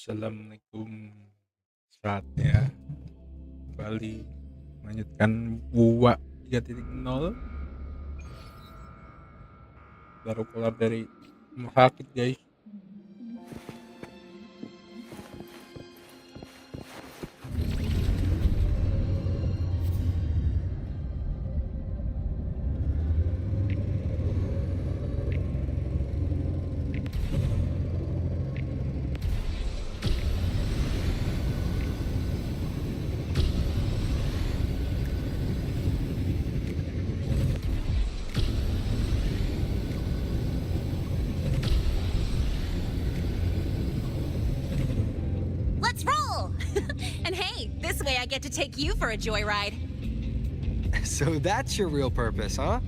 Assalamualaikum. Saatnya kembali melanjutkan Wuwa 3.0. Baru keluar dari rumah sakit, guys. Let's roll! And hey, this way I get to take you for a joyride. So that's your real purpose, huh?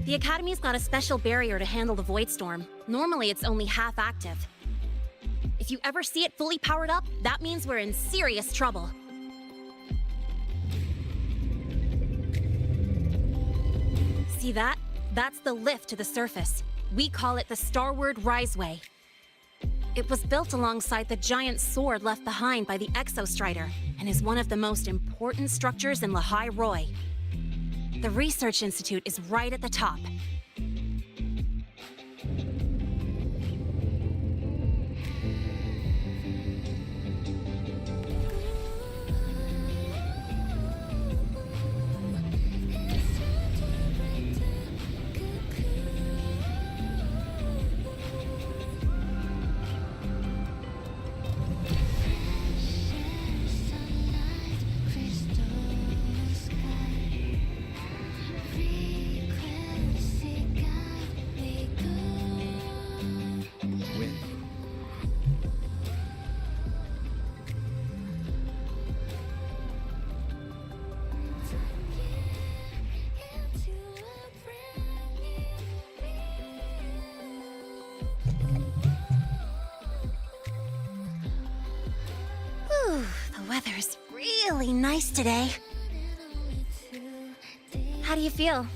The Academy's got a special barrier to handle the Void Storm. Normally, it's only half active. If you ever see it fully powered up, that means we're in serious trouble. See that? That's the lift to the surface. We call it the Starward Riseway. It was built alongside the giant sword left behind by the Exostrider, and is one of the most important structures in Lehigh Roy. The Research Institute is right at the top. The weather's really nice today. How do you feel?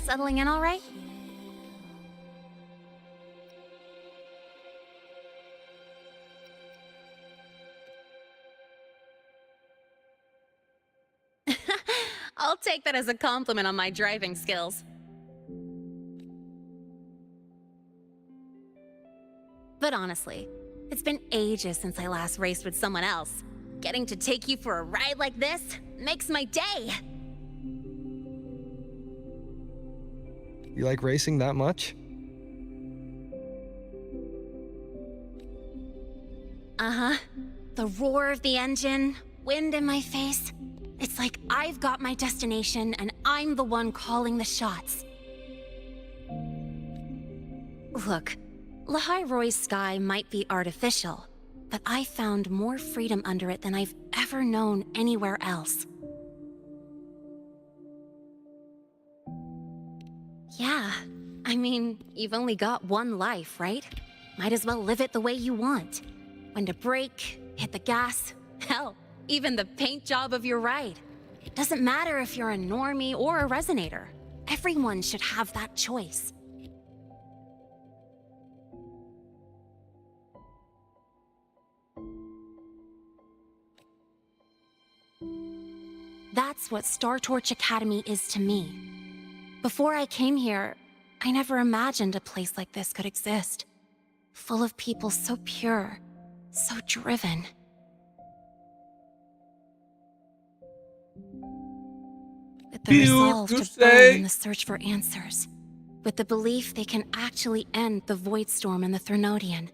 Settling in all right? I'll take that as a compliment on my driving skills. But honestly, it's been ages since I last raced with someone else. Getting to take you for a ride like this makes my day. You like racing that much? Uh-huh. The roar of the engine, wind in my face. It's like I've got my destination and I'm the one calling the shots. Look, Lehigh Roy's sky might be artificial, but I found more freedom under it than I've ever known anywhere else. Yeah, I mean, you've only got one life, right? Might as well live it the way you want. When to brake, hit the gas, hell, even the paint job of your ride. It doesn't matter if you're a normie or a resonator. Everyone should have that choice. That's what Star Torch Academy is to me. Before I came here, I never imagined a place like this could exist. Full of people so pure, so driven. With the resolve to burn in the search for answers. With the belief they can actually end the Void Storm and the Threnodian.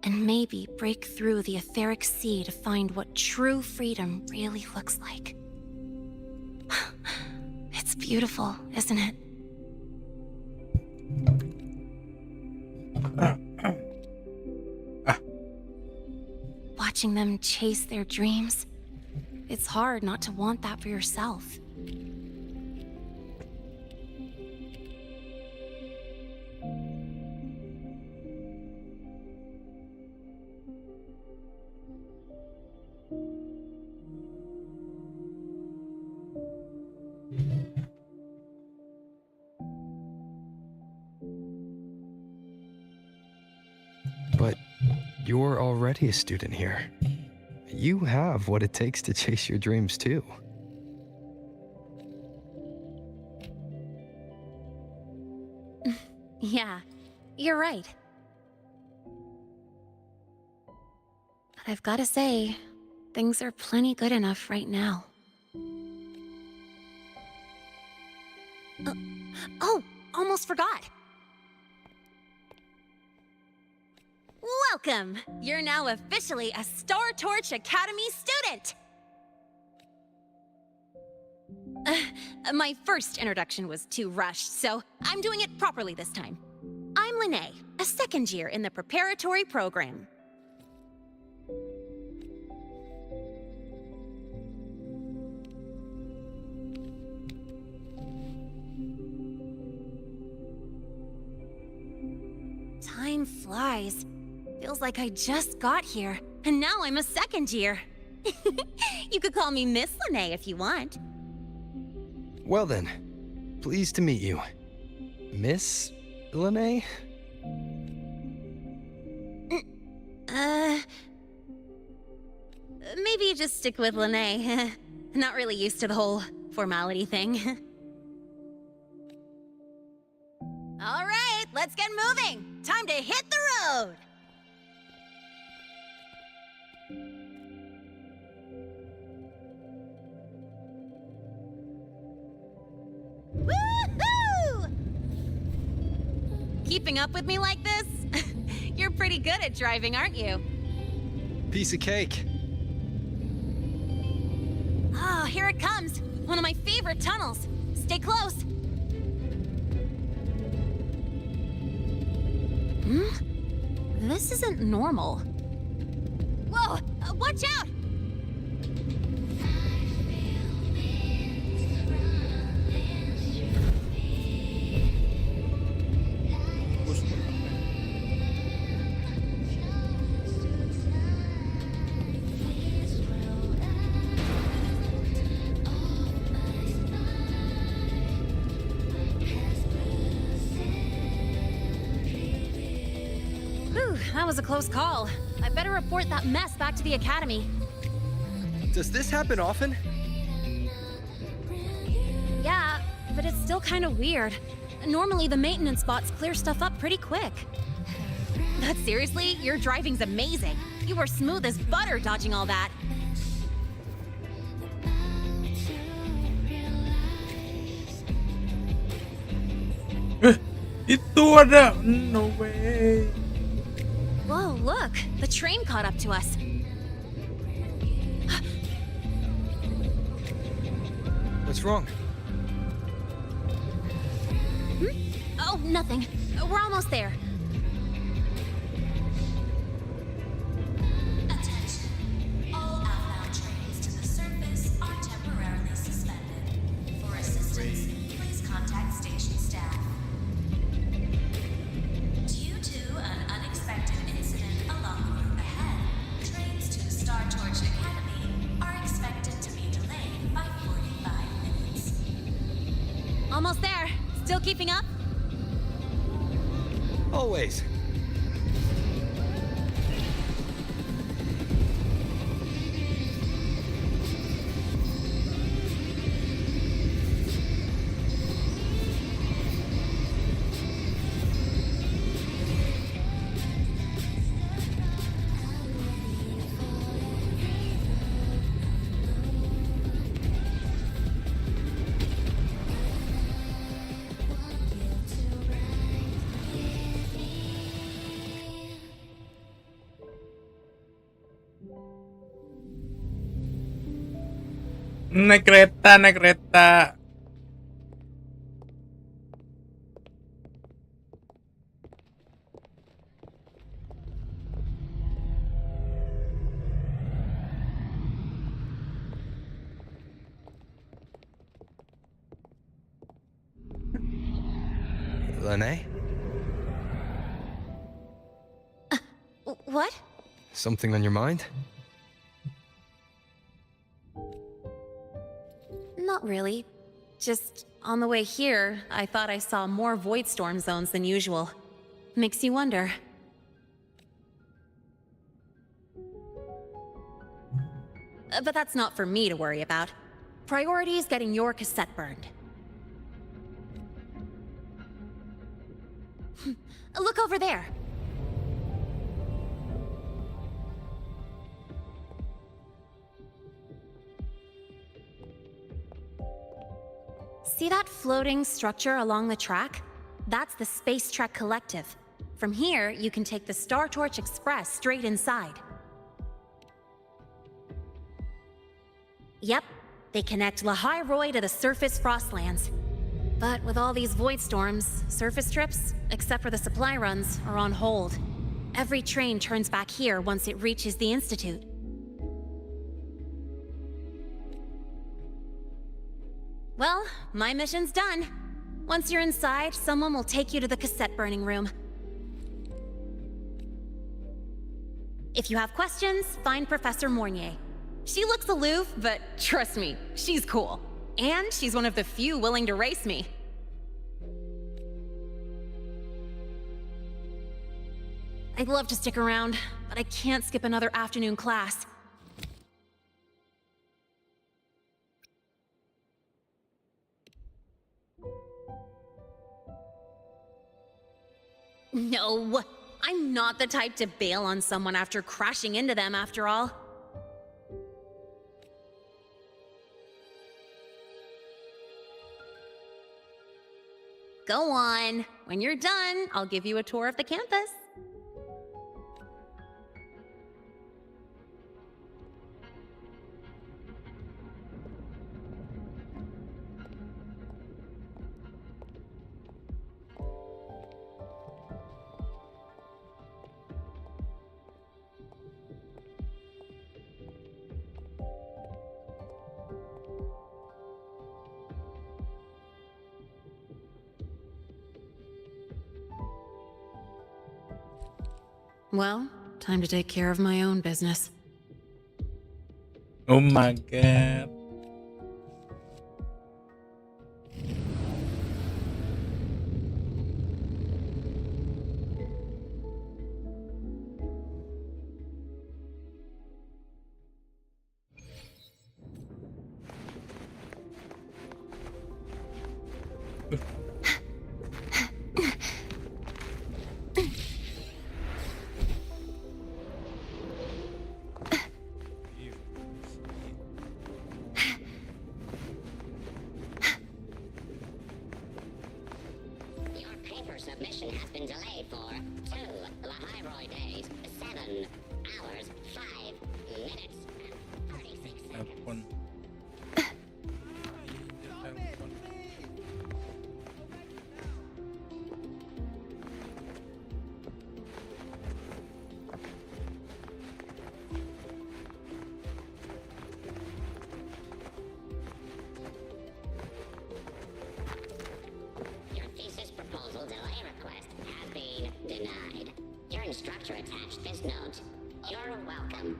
And maybe break through the etheric sea to find what true freedom really looks like. It's beautiful, isn't it? Watching them chase their dreams, it's hard not to want that for yourself. You're already a student here. You have what it takes to chase your dreams, too. Yeah, you're right. But I've gotta say, things are plenty good enough right now. Oh, almost forgot. Welcome! You're now officially a Star Torch Academy student! My first introduction was too rushed, so I'm doing it properly this time. I'm Lynae, a second year in the preparatory program. Time flies. Feels like I just got here, and now I'm a second year. You could call me Miss Lynae if you want. Well then, pleased to meet you. Miss Lynae? Maybe just stick with Lynae. Not really used to the whole formality thing. All right, let's get moving. Time to hit the road. Woohoo! Keeping up with me like this? You're pretty good at driving, aren't you? Piece of cake. Oh, here it comes. One of my favorite tunnels. Stay close. This isn't normal. Whoa! Watch out! Whew, that was a close call. I better report that mess back to the academy. Does this happen often? Yeah, but it's still kind of weird. Normally, the maintenance bots clear stuff up pretty quick. But seriously, your driving's amazing. You were smooth as butter dodging all that. Itu ada, no way. Whoa, look! The train caught up to us. What's wrong? Oh, nothing. We're almost there. Attention. All outbound trains to the surface are temporarily suspended. For assistance, please contact station staff. Due to an unexpected incident along the route ahead, trains to Star Torch Academy are expected to be delayed by 45 minutes. Almost there. Still keeping up? Always. Naik kereta, naik kereta. Lynae? What? Something on your mind? Not really. Just on the way here, I thought I saw more void storm zones than usual. Makes you wonder. But that's not for me to worry about. Priority is getting your cassette burned. Look over there. See that floating structure along the track? That's the Space Trek Collective. From here, you can take the Star Torch Express straight inside. Yep, they connect Lynae to the surface Frostlands. But with all these void storms, surface trips, except for the supply runs, are on hold. Every train turns back here once it reaches the Institute. Well, my mission's done. Once you're inside, someone will take you to the cassette burning room. If you have questions, find Professor Mornier. She looks aloof, but trust me, she's cool. And she's one of the few willing to race me. I'd love to stick around, but I can't skip another afternoon class. No, I'm not the type to bail on someone after crashing into them, after all. Go on. When you're done, I'll give you a tour of the campus. Well, time to take care of my own business. Oh my god. Submission has been delayed for 2 Lynae days, 7 hours, 5 minutes, and 36 seconds. Your thesis proposal delay request has been denied. Your instructor attached this note. You're welcome.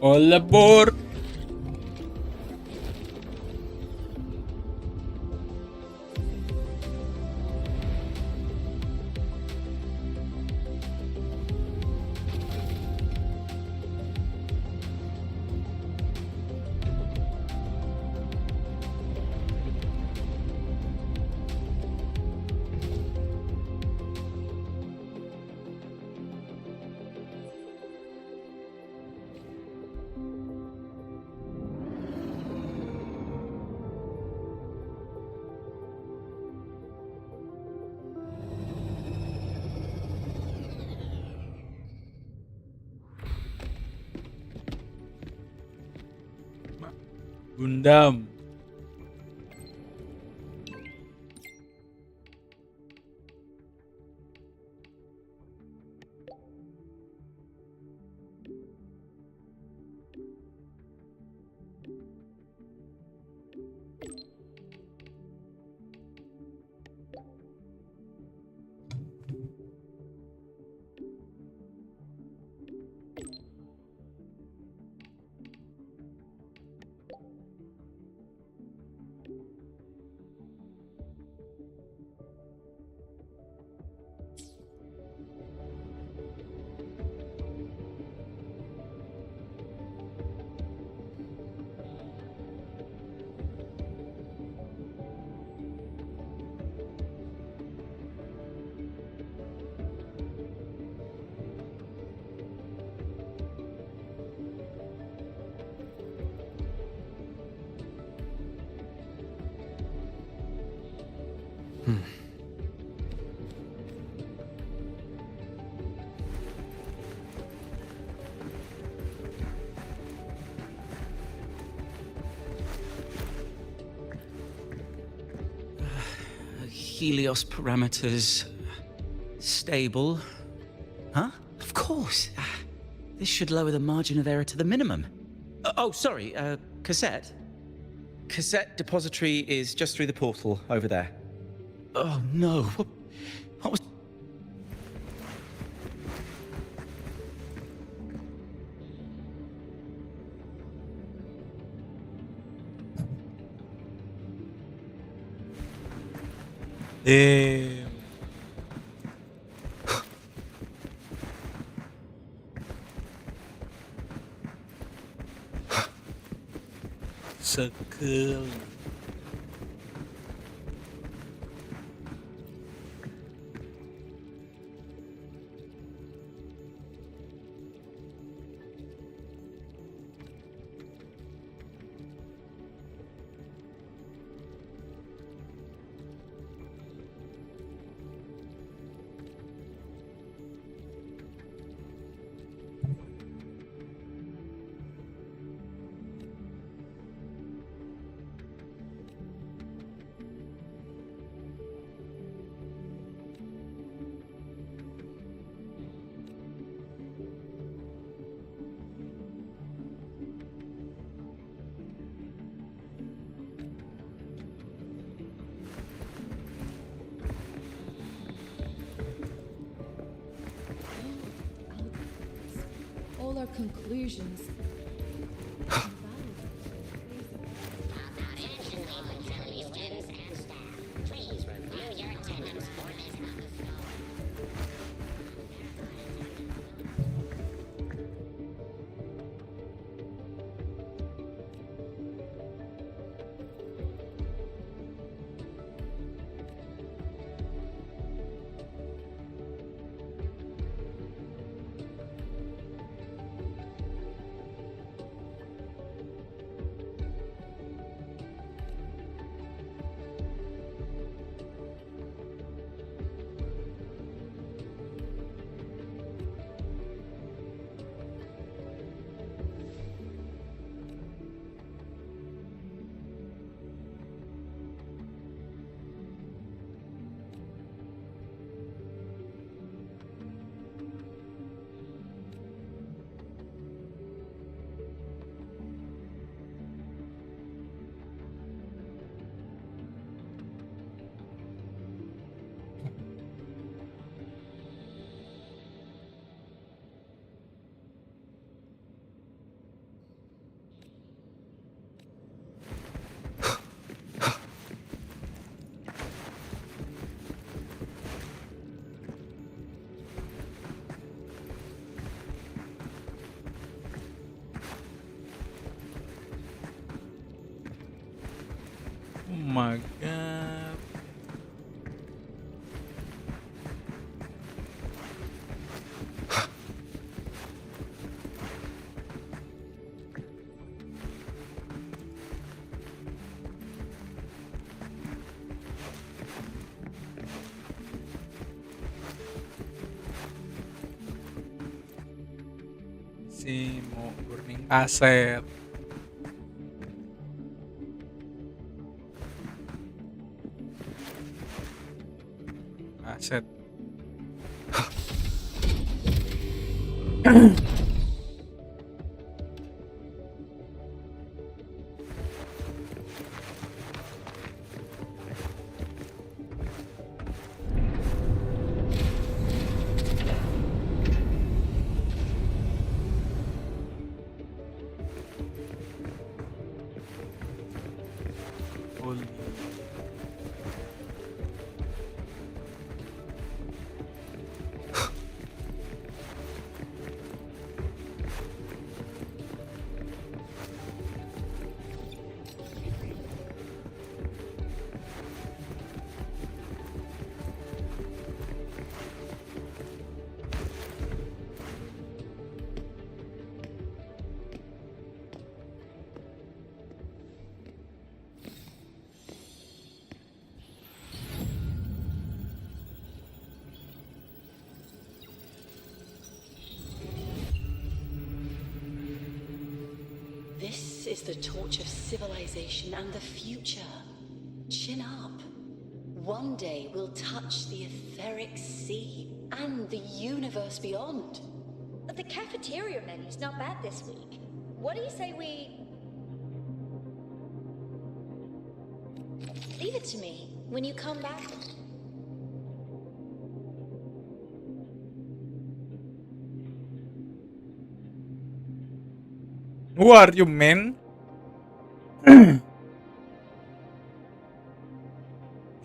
All aboard! Gundam. Helios parameters stable. Huh? Of course. This should lower the margin of error to the minimum. Oh, sorry, cassette. Cassette depository is just through the portal over there. Oh no. What was... Damn. Sekali. All our conclusions. Attention, facility students and staff. Please review your attendance for this episode. Oh my god. Si mau burning kaset. kaset. Holy. This is the torch of civilization and the future. Chin up. One day we'll touch the etheric sea and the universe beyond. The cafeteria menu's not bad this week. What do you say we... Leave it to me when you come back. Who are you, man?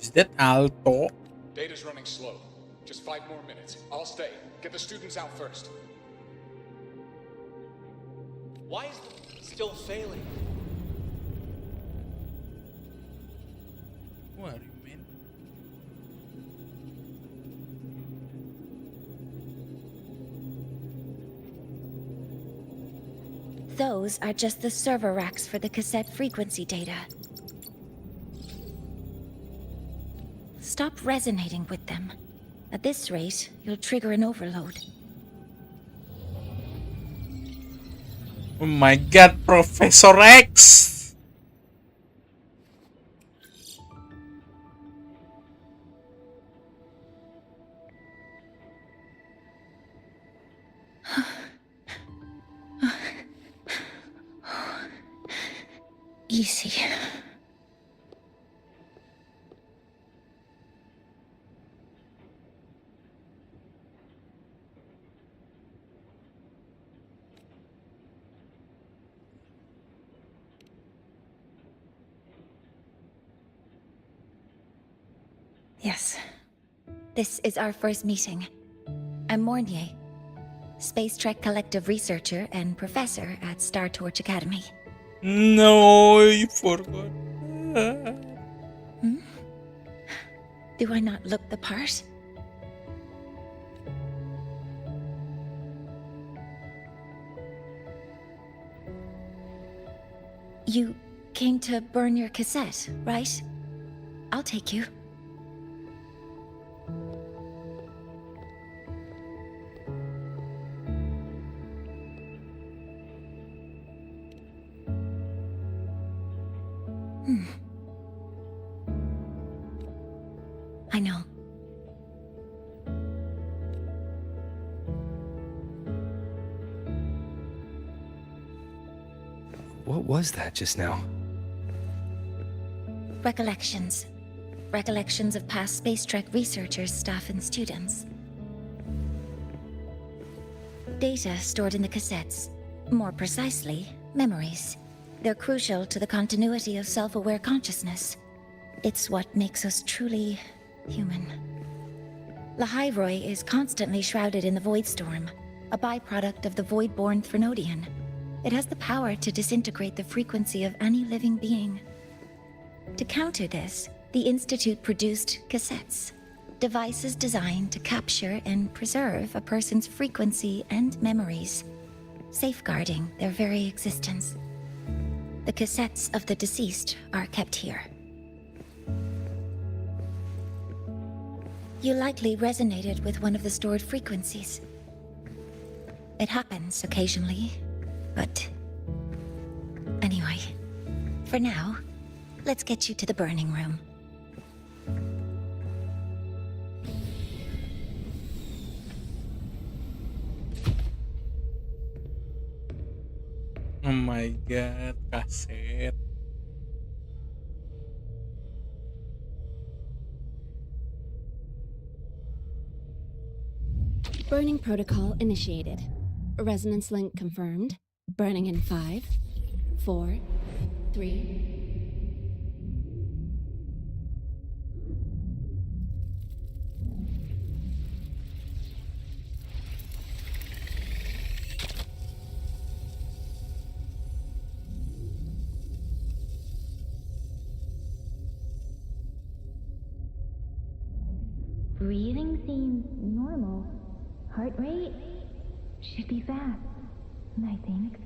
Is that Alto? Data's running slow. Just 5 more minutes. I'll stay. Get the students out first. Why is it still failing? Who are you, man? Those are just the server racks for the cassette frequency data. Stop resonating with them. At this rate, you'll trigger an overload. Oh my god, Professor X! Easy. Yes. This is our first meeting. I'm Lynae, Space Trek Collective researcher and professor at Star Torch Academy. No, you forgot. Do I not look the part? You came to burn your cassette, right? I'll take you. I know. What was that just now? Recollections. Recollections of past Space Trek researchers, staff, and students. Data stored in the cassettes. More precisely, memories. They're crucial to the continuity of self-aware consciousness. It's what makes us truly human. Lynae is constantly shrouded in the Void Storm, a byproduct of the Void-born Threnodian. It has the power to disintegrate the frequency of any living being. To counter this, the Institute produced cassettes, devices designed to capture and preserve a person's frequency and memories, safeguarding their very existence. The cassettes of the deceased are kept here. You likely resonated with one of the stored frequencies. It happens occasionally, but... Anyway, for now, let's get you to the burning room. Oh my god, kaset. Burning protocol initiated. Resonance link confirmed. Burning in 5, 4, 3. Breathing seems normal. Heart rate should be fast, I think.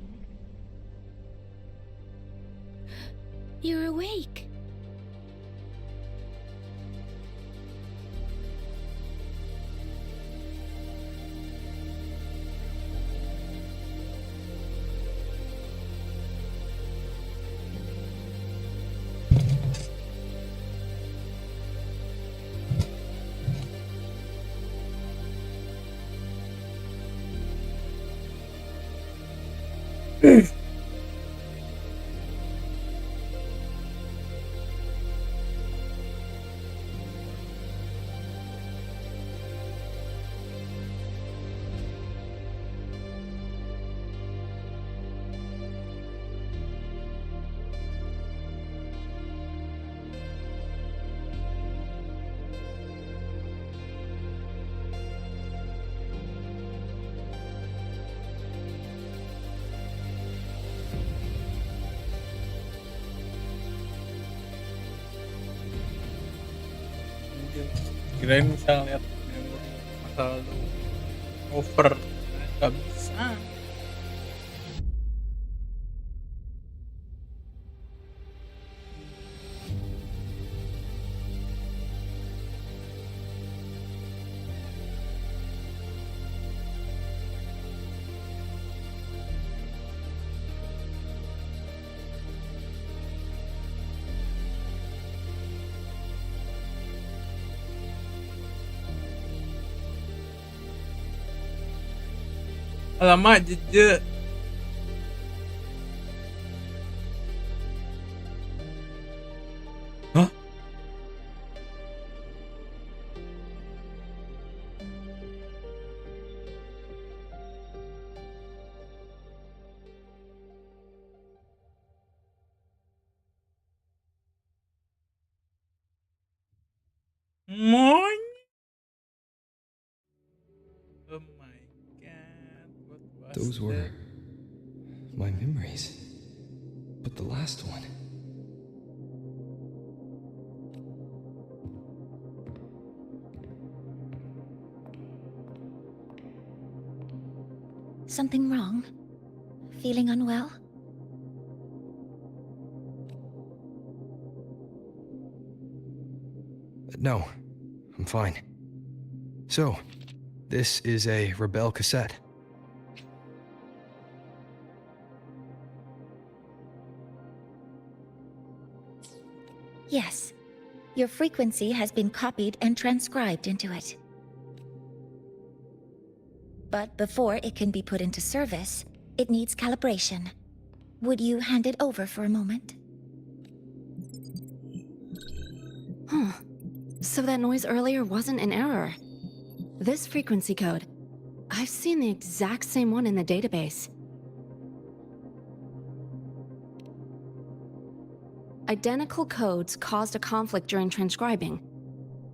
You're awake. Kirain bisa lihat memori masa lalu over, nggak bisa. Alamak, jeje. Hah? Moin. Oh my god, what was Those were that? my memories. But the last one. Something wrong? Feeling unwell? No, I'm fine. So, this is a Rebel cassette. Yes. Your frequency has been copied and transcribed into it. But before it can be put into service, it needs calibration. Would you hand it over for a moment? Huh. So that noise earlier wasn't an error. This frequency code, I've seen the exact same one in the database. Identical codes caused a conflict during transcribing.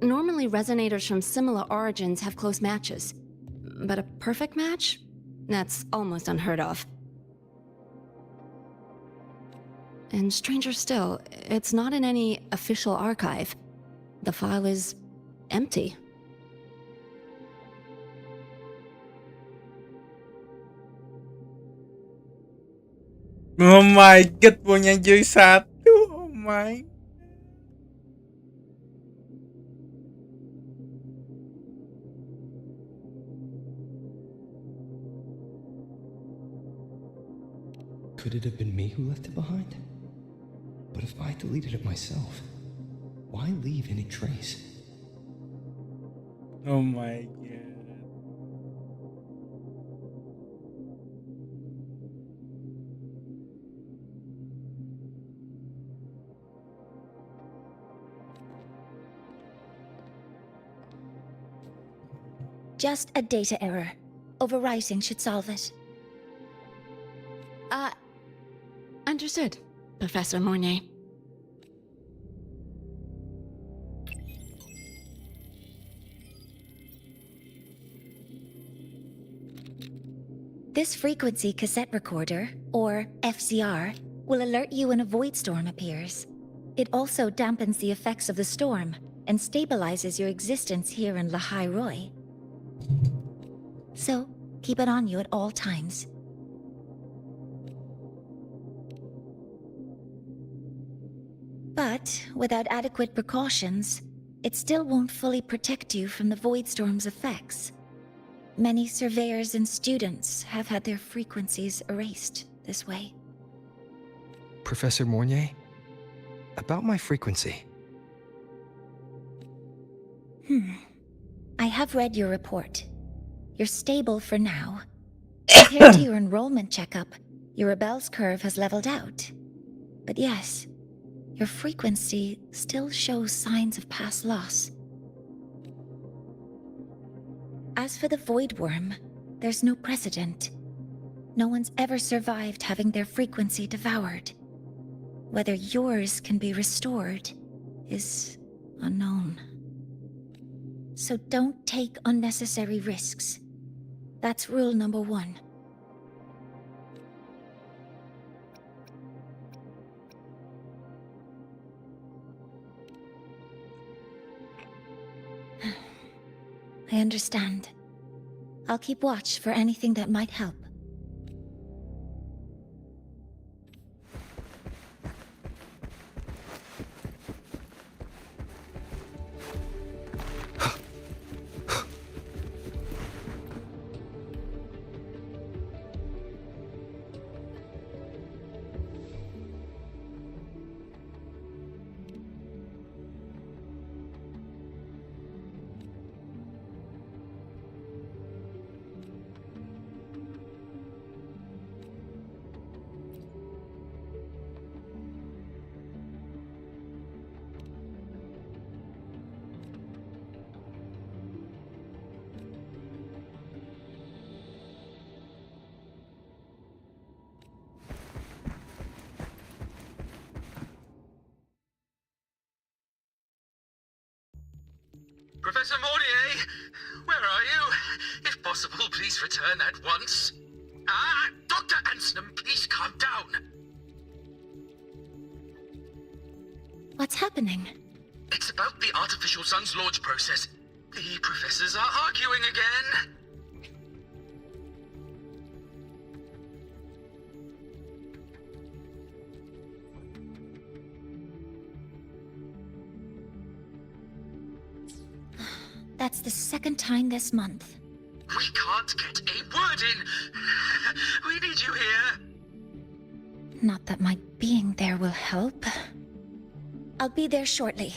Normally, resonators from similar origins have close matches. But a perfect match? That's almost unheard of. And stranger still, it's not in any official archive. The file is empty. Oh my god, punya Joy 1. Oh my. Could it have been me who left it behind? But if I deleted it myself, why leave any trace? Oh my god. Just a data error. Overwriting should solve it. Understood, Professor Mornay. This frequency cassette recorder, or FCR, will alert you when a void storm appears. It also dampens the effects of the storm and stabilizes your existence here in Lahai Roy. So, keep it on you at all times. But, without adequate precautions, it still won't fully protect you from the void storm's effects. Many surveyors and students have had their frequencies erased this way. Professor Mornay, about my frequency. I have read your report. You're stable for now. Compared to your enrollment checkup, your rebel's curve has leveled out. But yes, your frequency still shows signs of past loss. As for the Void Worm, there's no precedent. No one's ever survived having their frequency devoured. Whether yours can be restored is unknown. So don't take unnecessary risks. That's rule number 1. I understand. I'll keep watch for anything that might help. Professor Mornay, where are you? If possible, please return at once. Dr. Anstrom, please calm down. What's happening? It's about the artificial sun's launch process. The professors are arguing again. That's the second time this month. We can't get a word in. We need you here. Not that my being there will help. I'll be there shortly.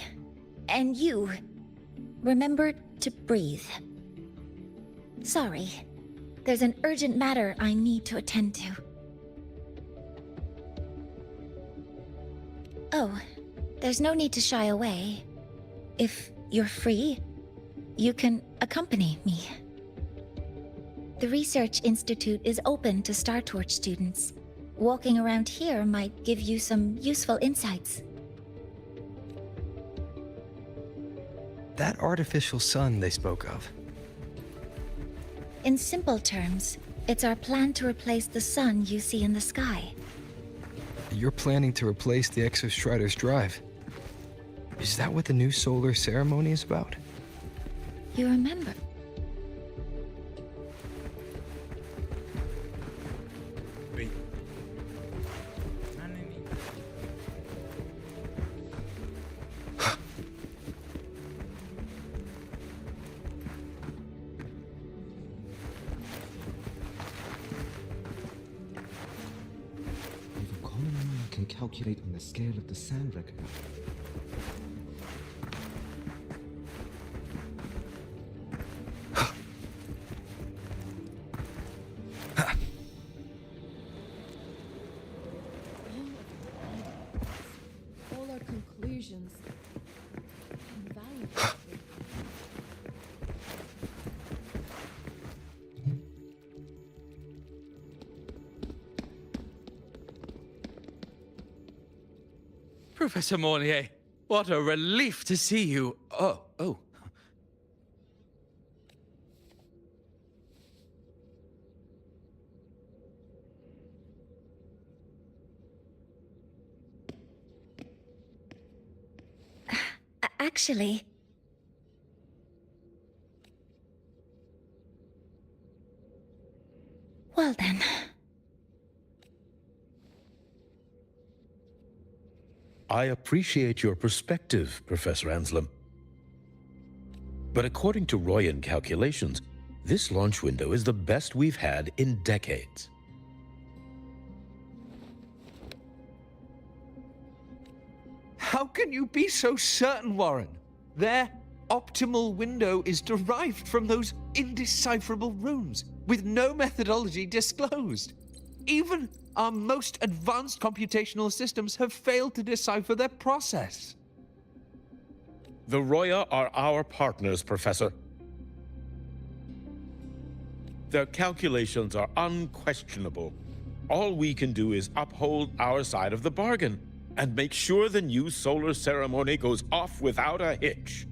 And you, remember to breathe. Sorry, there's an urgent matter I need to attend to. Oh, there's no need to shy away. If you're free, you can accompany me. The Research Institute is open to Star Torch students. Walking around here might give you some useful insights. That artificial sun they spoke of. In simple terms, it's our plan to replace the sun you see in the sky. You're planning to replace the Exostrider's drive. Is that what the new solar ceremony is about? You remember? Wait. If a common mind can calculate on the scale of the sand reckoner, all our conclusions invaluable. Professor Mornier, what a relief to see you. Oh. Actually... Well then... I appreciate your perspective, Professor Anselm. But according to Royan calculations, this launch window is the best we've had in decades. How can you be so certain, Warren? Their optimal window is derived from those indecipherable runes, with no methodology disclosed. Even our most advanced computational systems have failed to decipher their process. The Roya are our partners, Professor. Their calculations are unquestionable. All we can do is uphold our side of the bargain and make sure the new solar ceremony goes off without a hitch.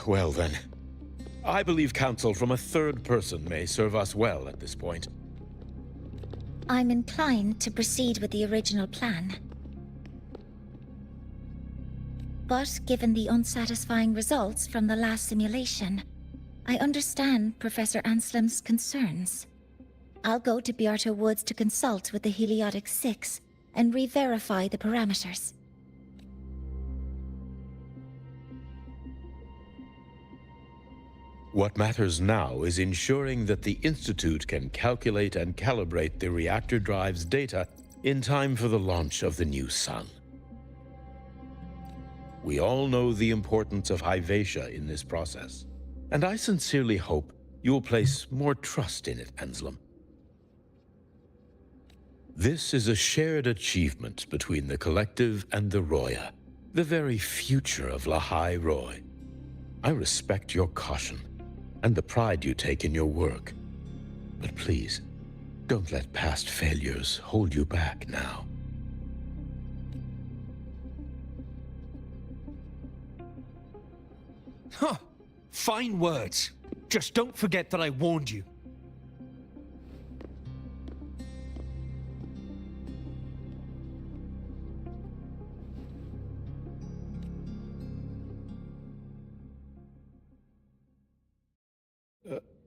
Well then, I believe counsel from a third person may serve us well at this point. I'm inclined to proceed with the original plan. But given the unsatisfying results from the last simulation, I understand Professor Anselm's concerns. I'll go to Beata Woods to consult with the Heliotic Six and re-verify the parameters. What matters now is ensuring that the Institute can calculate and calibrate the reactor drive's data in time for the launch of the new sun. We all know the importance of Hyvatia in this process, and I sincerely hope you'll place more trust in it, Anselm. This is a shared achievement between the Collective and the Roya, the very future of Lahai Roy. I respect your caution and the pride you take in your work. But please, don't let past failures hold you back now. Huh. Fine words. Just don't forget that I warned you.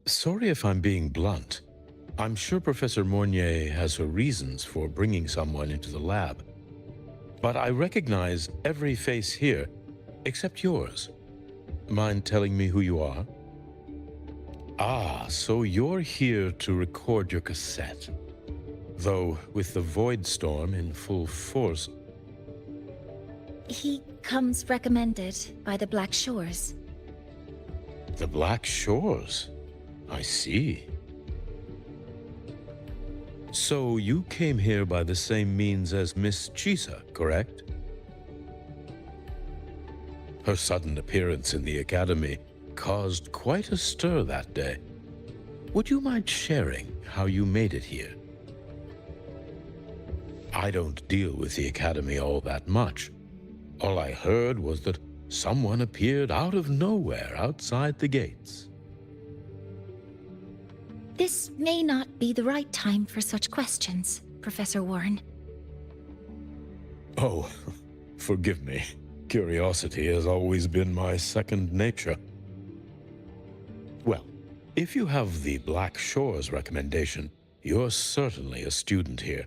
Sorry if I'm being blunt. I'm sure Professor Mornier has her reasons for bringing someone into the lab. But I recognize every face here, except yours. Mind telling me who you are? Ah, so you're here to record your cassette. Though, with the Void Storm in full force... He comes recommended by the Black Shores. The Black Shores? I see. So you came here by the same means as Miss Chisa, correct? Her sudden appearance in the Academy caused quite a stir that day. Would you mind sharing how you made it here? I don't deal with the Academy all that much. All I heard was that someone appeared out of nowhere outside the gates. This may not be the right time for such questions, Professor Warren. Oh, forgive me. Curiosity has always been my second nature. Well, if you have the Black Shores recommendation, you're certainly a student here.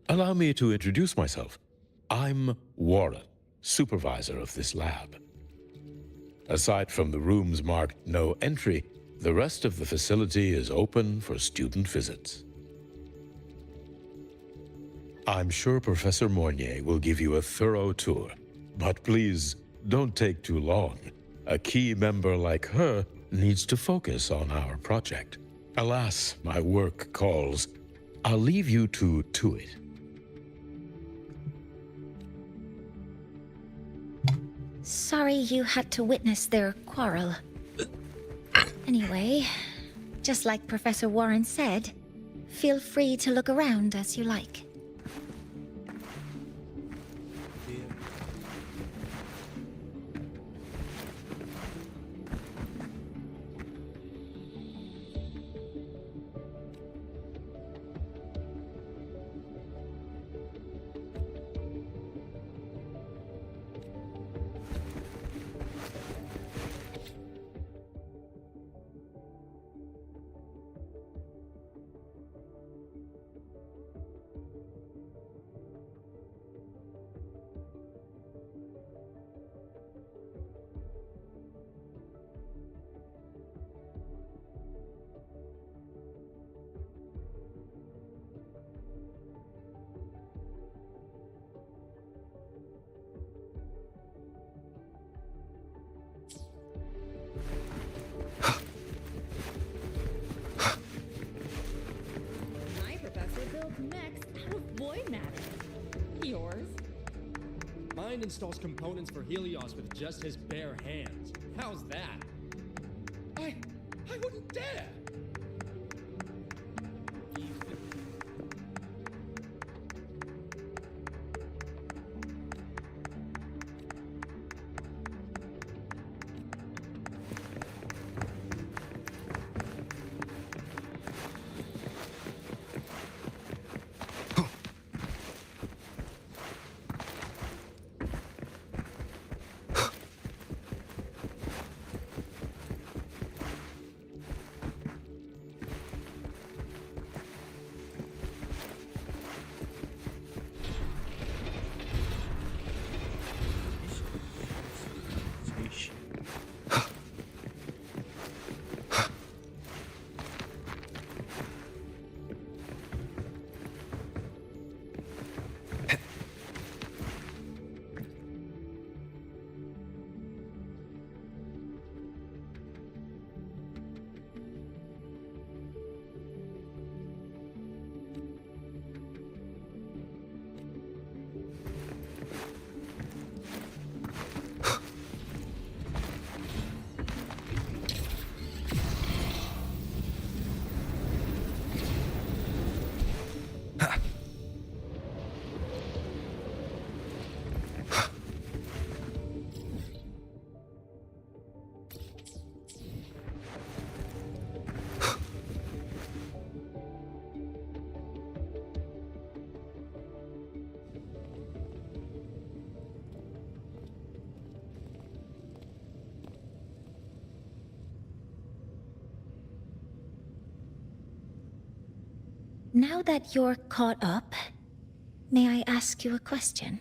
Allow me to introduce myself. I'm Warren, supervisor of this lab. Aside from the rooms marked no entry, the rest of the facility is open for student visits. I'm sure Professor Mornier will give you a thorough tour, but please don't take too long. A key member like her needs to focus on our project. Alas, my work calls. I'll leave you to it. Sorry you had to witness their quarrel. Anyway, just like Professor Warren said, feel free to look around as you like. My professor builds mechs out of void matter. Yours? Mine installs components for Helios with just his bare hands. How's that? I wouldn't dare! Now that you're caught up, may I ask you a question?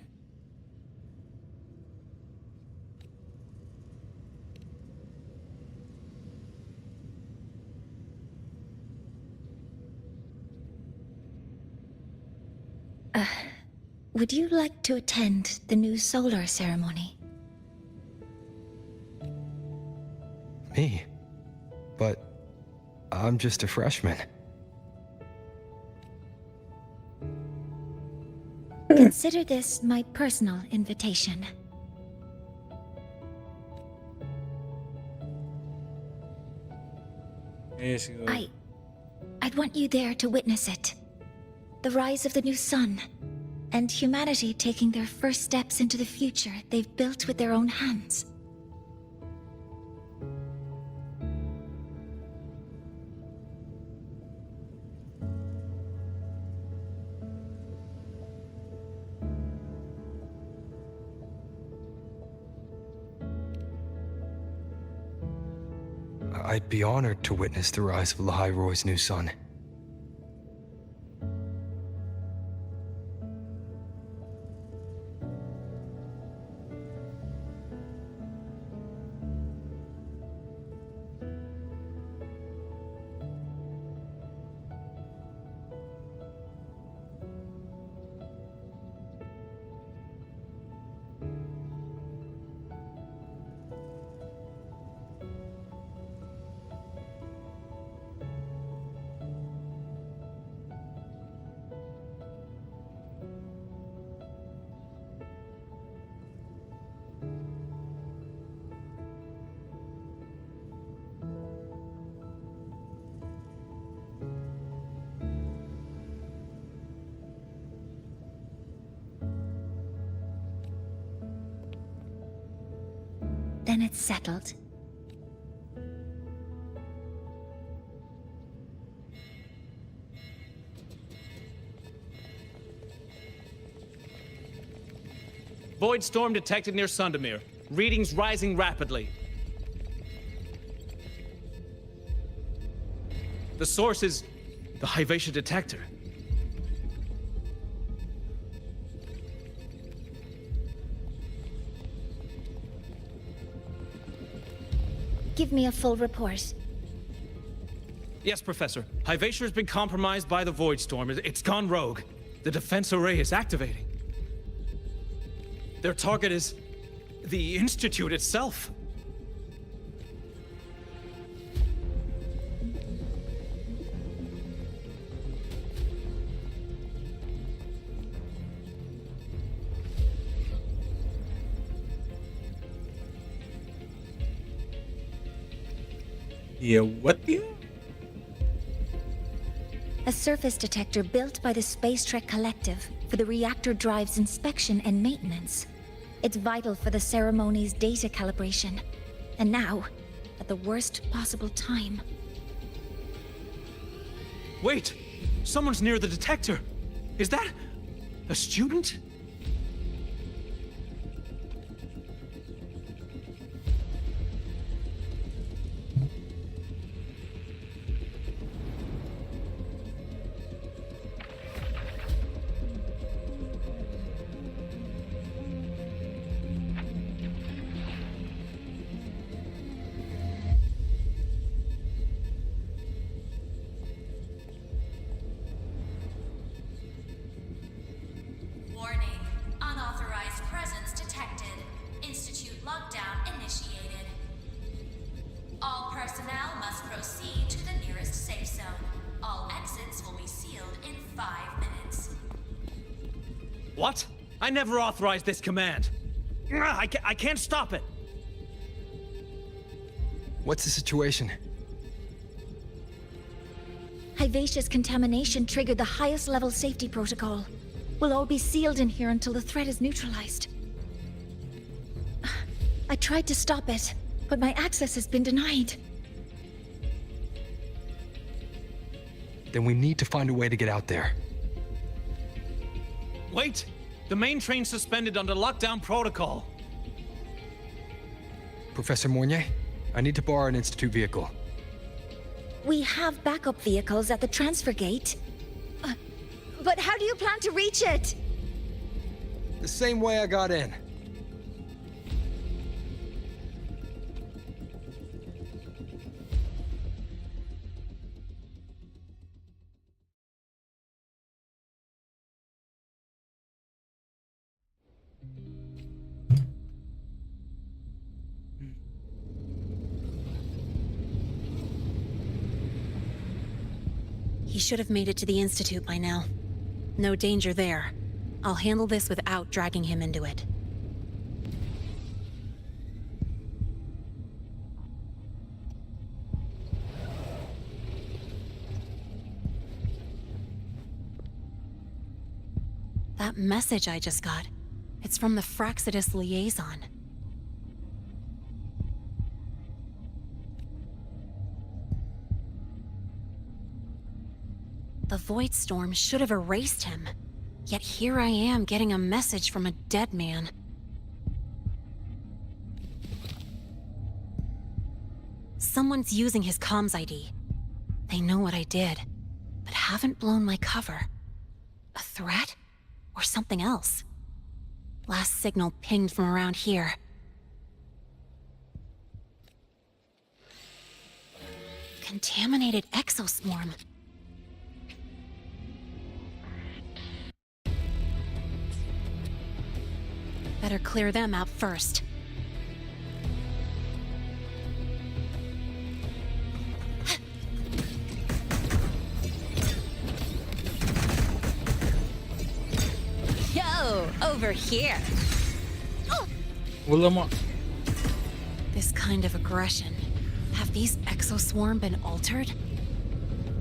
Would you like to attend the new solar ceremony? Me? But I'm just a freshman. Consider this my personal invitation. I'd want you there to witness it. The rise of the new sun, and humanity taking their first steps into the future they've built with their own hands. I'd be honored to witness the rise of Lyroy's new sun. Then it's settled. Void storm detected near Sundermere. Readings rising rapidly. The source is the Hyvatia detector. Give me a full report. Yes, Professor. Hyvatia has been compromised by the Void Storm. It's gone rogue. The defense array is activating. Their target is the Institute itself. Yeah, what the? A surface detector built by the Space Trek Collective for the reactor drive's inspection and maintenance. It's vital for the ceremony's data calibration. And now, at the worst possible time. Wait! Someone's near the detector! Is that a student? Warning. Unauthorized presence detected. Institute lockdown initiated. All personnel must proceed to the nearest safe zone. All exits will be sealed in 5 minutes. What? I never authorized this command. I can't stop it. What's the situation? Hyvatia's contamination triggered the highest level safety protocol. We'll all be sealed in here until the threat is neutralized. I tried to stop it, but my access has been denied. Then we need to find a way to get out there. Wait! The main train's suspended under lockdown protocol. Professor Mornier, I need to borrow an Institute vehicle. We have backup vehicles at the transfer gate. But how do you plan to reach it? The same way I got in. He should have made it to the Institute by now. No danger there. I'll handle this without dragging him into it. That message I just got, it's from the Fraxidus liaison. The Void Storm should have erased him. Yet here I am getting a message from a dead man. Someone's using his comms ID. They know what I did, but haven't blown my cover. A threat? Or something else? Last signal pinged from around here. Contaminated exoswarm. Better clear them out first. Yo, over here. This kind of aggression. Have these exoswarm been altered?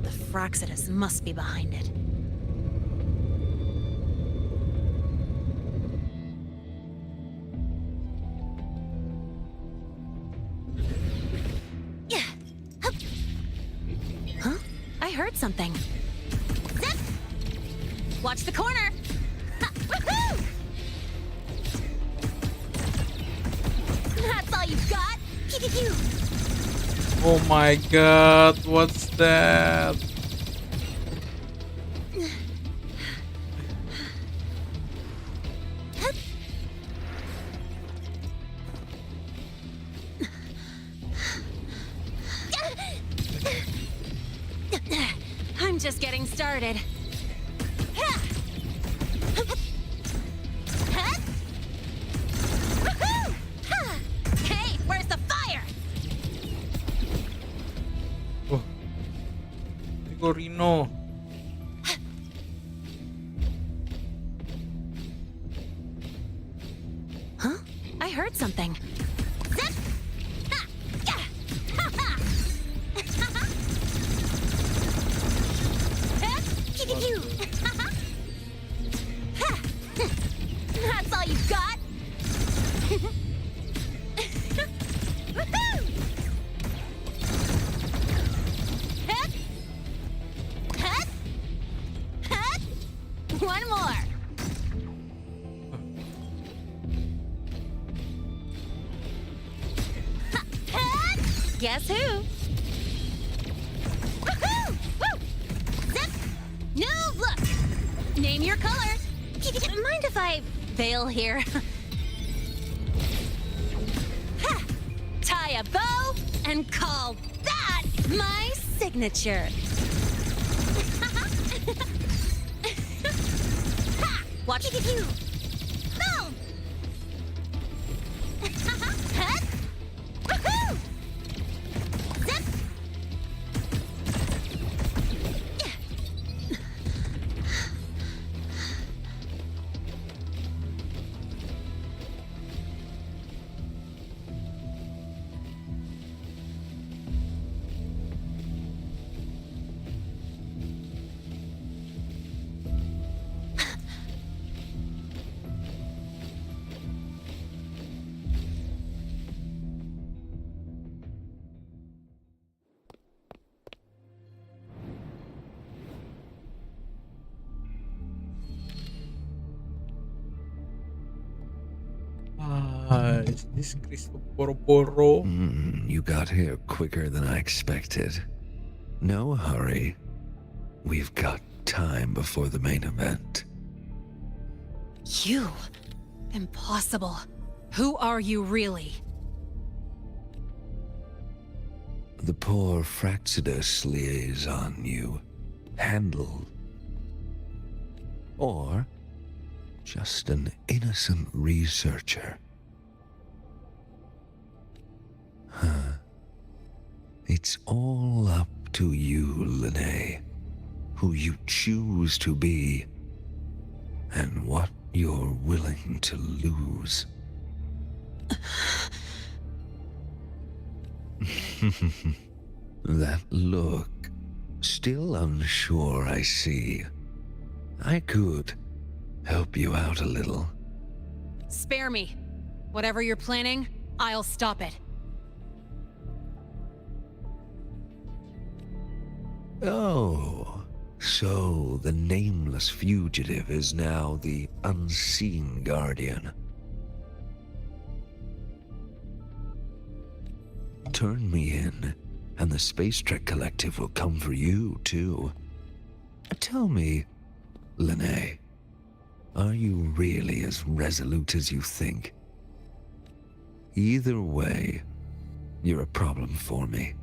The Fraxidus must be behind it. heard something. Zip! Watch the corner! Ha! Woohoo! That's all you've got? Pew-pew-pew! Oh my god, what's that? I'm just getting started. Hey, where's the fire? Oh, Rigorino. Huh? I heard something. Zip! Ha! Yeah! Ha ha! Pew-pew-pew! Ha! That's all you've got? Woohoo! Hup! Hup! Hup! One more. Ha! Hup! Guess who? Woohoo! Woo! Zip! New look! Name your color. Mind if I veil here? Ha! Tie a bow and call that my signature. Ha! Watch it you. Boom! Hup! Woohoo! Zip! Is this Cristoforo? You got here quicker than I expected. No hurry. We've got time before the main event. You? Impossible. Who are you really? The poor Fraxidus liaison you handled. Or just an innocent researcher. Huh. It's all up to you, Lynae. Who you choose to be, and what you're willing to lose. That look. Still unsure, I see. I could help you out a little. Spare me. Whatever you're planning, I'll stop it. Oh, so the nameless fugitive is now the unseen guardian. Turn me in, and the Space Trek Collective will come for you, too. Tell me, Lynae, are you really as resolute as you think? Either way, you're a problem for me.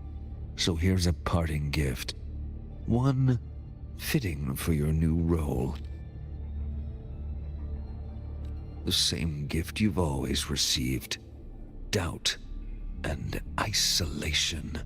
So here's a parting gift. One fitting for your new role. The same gift you've always received. Doubt and isolation.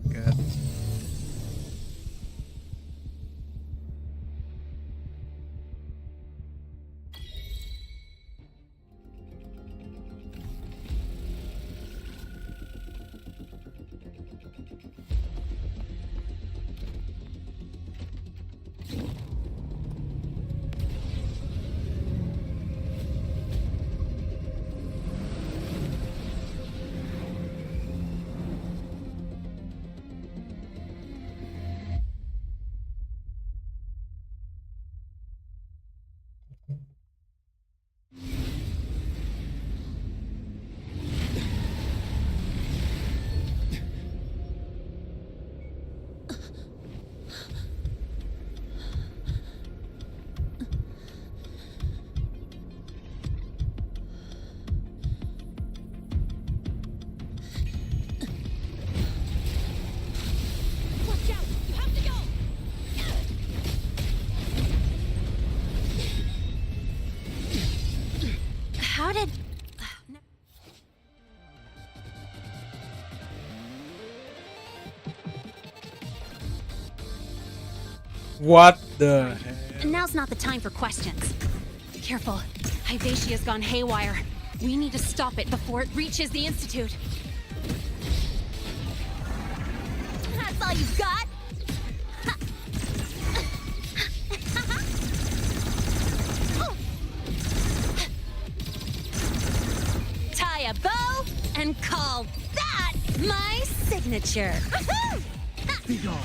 god. Watch out! You have to go! How did... What the hell? Now's not the time for questions. Careful. Hivatia's gone haywire. We need to stop it before it reaches the Institute. That's all you've got? Tie a bow and call that my signature. Be gone.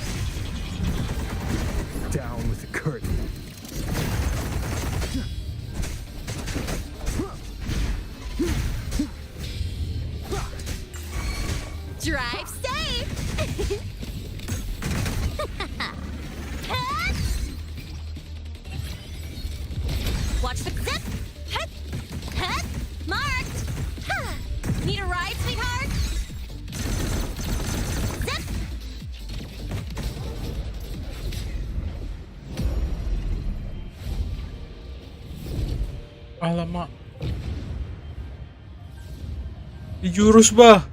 Down with the curtain. Drive safe! Watch the zip! Hut! Hut! Marked! Need a ride, sweetheart? Zip! Alamak. Dijurus bah.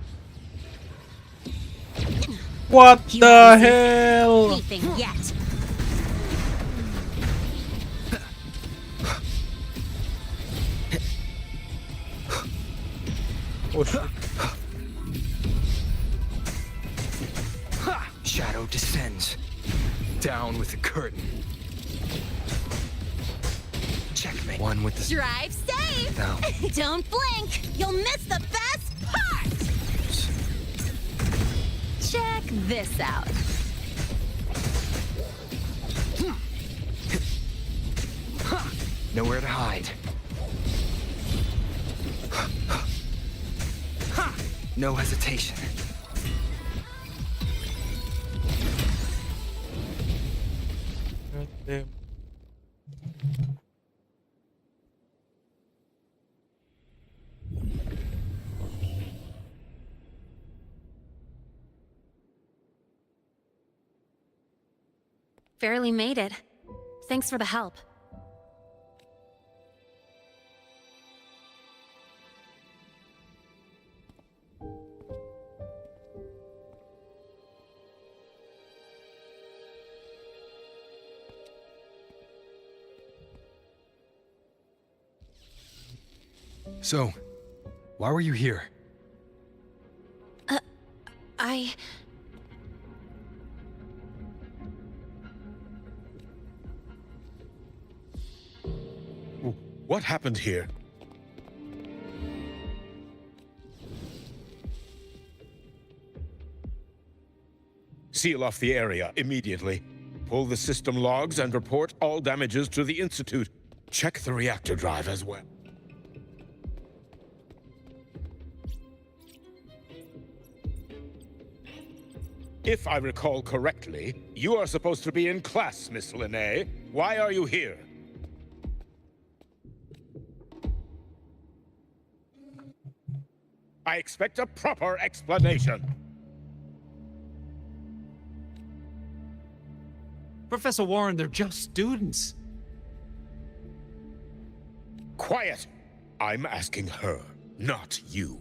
What the hell? Anything yet? Oh shit. Shadow descends. Down with the curtain. Checkmate. One with the... Drive safe! Down. Don't blink! You'll miss the best part! Check this out. Nowhere to hide. No hesitation. God damn. Barely made it. Thanks for the help. So, why were you here? I... What happened here? Seal off the area immediately. Pull the system logs and report all damages to the Institute. Check the reactor drive as well. If I recall correctly, you are supposed to be in class, Miss Lynae. Why are you here? I expect a proper explanation. Professor Warren, they're just students. Quiet! I'm asking her, not you.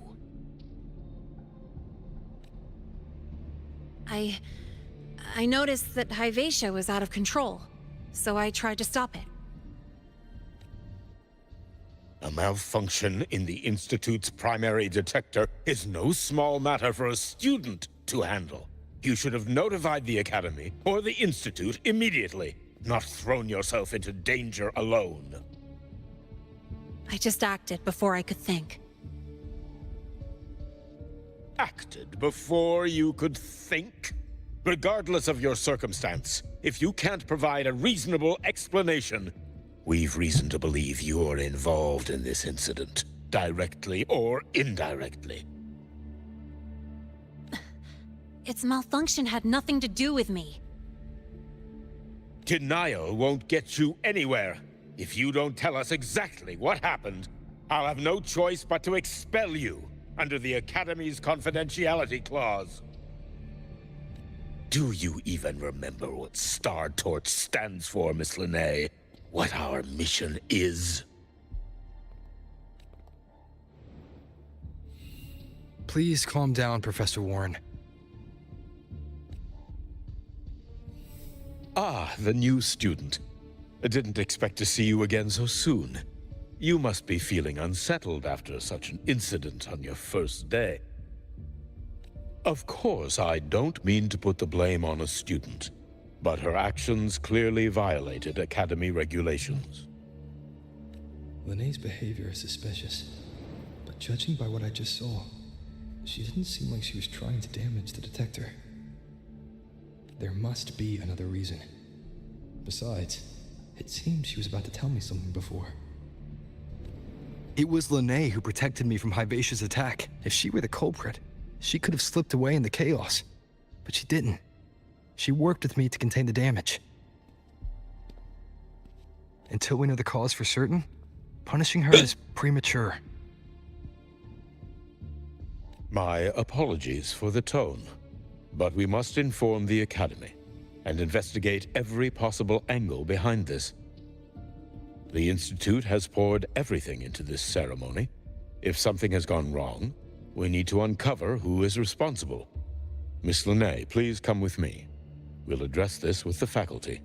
I noticed that Hyvatia was out of control, so I tried to stop it. A malfunction in the Institute's primary detector is no small matter for a student to handle. You should have notified the Academy or the Institute immediately, not thrown yourself into danger alone. I just acted before I could think. Acted before you could think? Regardless of your circumstance, if you can't provide a reasonable explanation, we've reason to believe you're involved in this incident, directly or indirectly. Its malfunction had nothing to do with me. Denial won't get you anywhere. If you don't tell us exactly what happened, I'll have no choice but to expel you under the Academy's confidentiality clause. Do you even remember what Star Torch stands for, Miss Lynae? What our mission is? Please calm down, Professor Warren. Ah, the new student. I didn't expect to see you again so soon. You must be feeling unsettled after such an incident on your first day. Of course, I don't mean to put the blame on a student, but her actions clearly violated Academy regulations. Lynae's behavior is suspicious, but judging by what I just saw, she didn't seem like she was trying to damage the detector. There must be another reason. Besides, it seemed she was about to tell me something before. It was Lynae who protected me from Hyvatia's attack. If she were the culprit, she could have slipped away in the chaos. But she didn't. She worked with me to contain the damage. Until we know the cause for certain, punishing her is premature. My apologies for the tone, but we must inform the Academy and investigate every possible angle behind this. The Institute has poured everything into this ceremony. If something has gone wrong, we need to uncover who is responsible. Miss Lynae, please come with me. We'll address this with the faculty.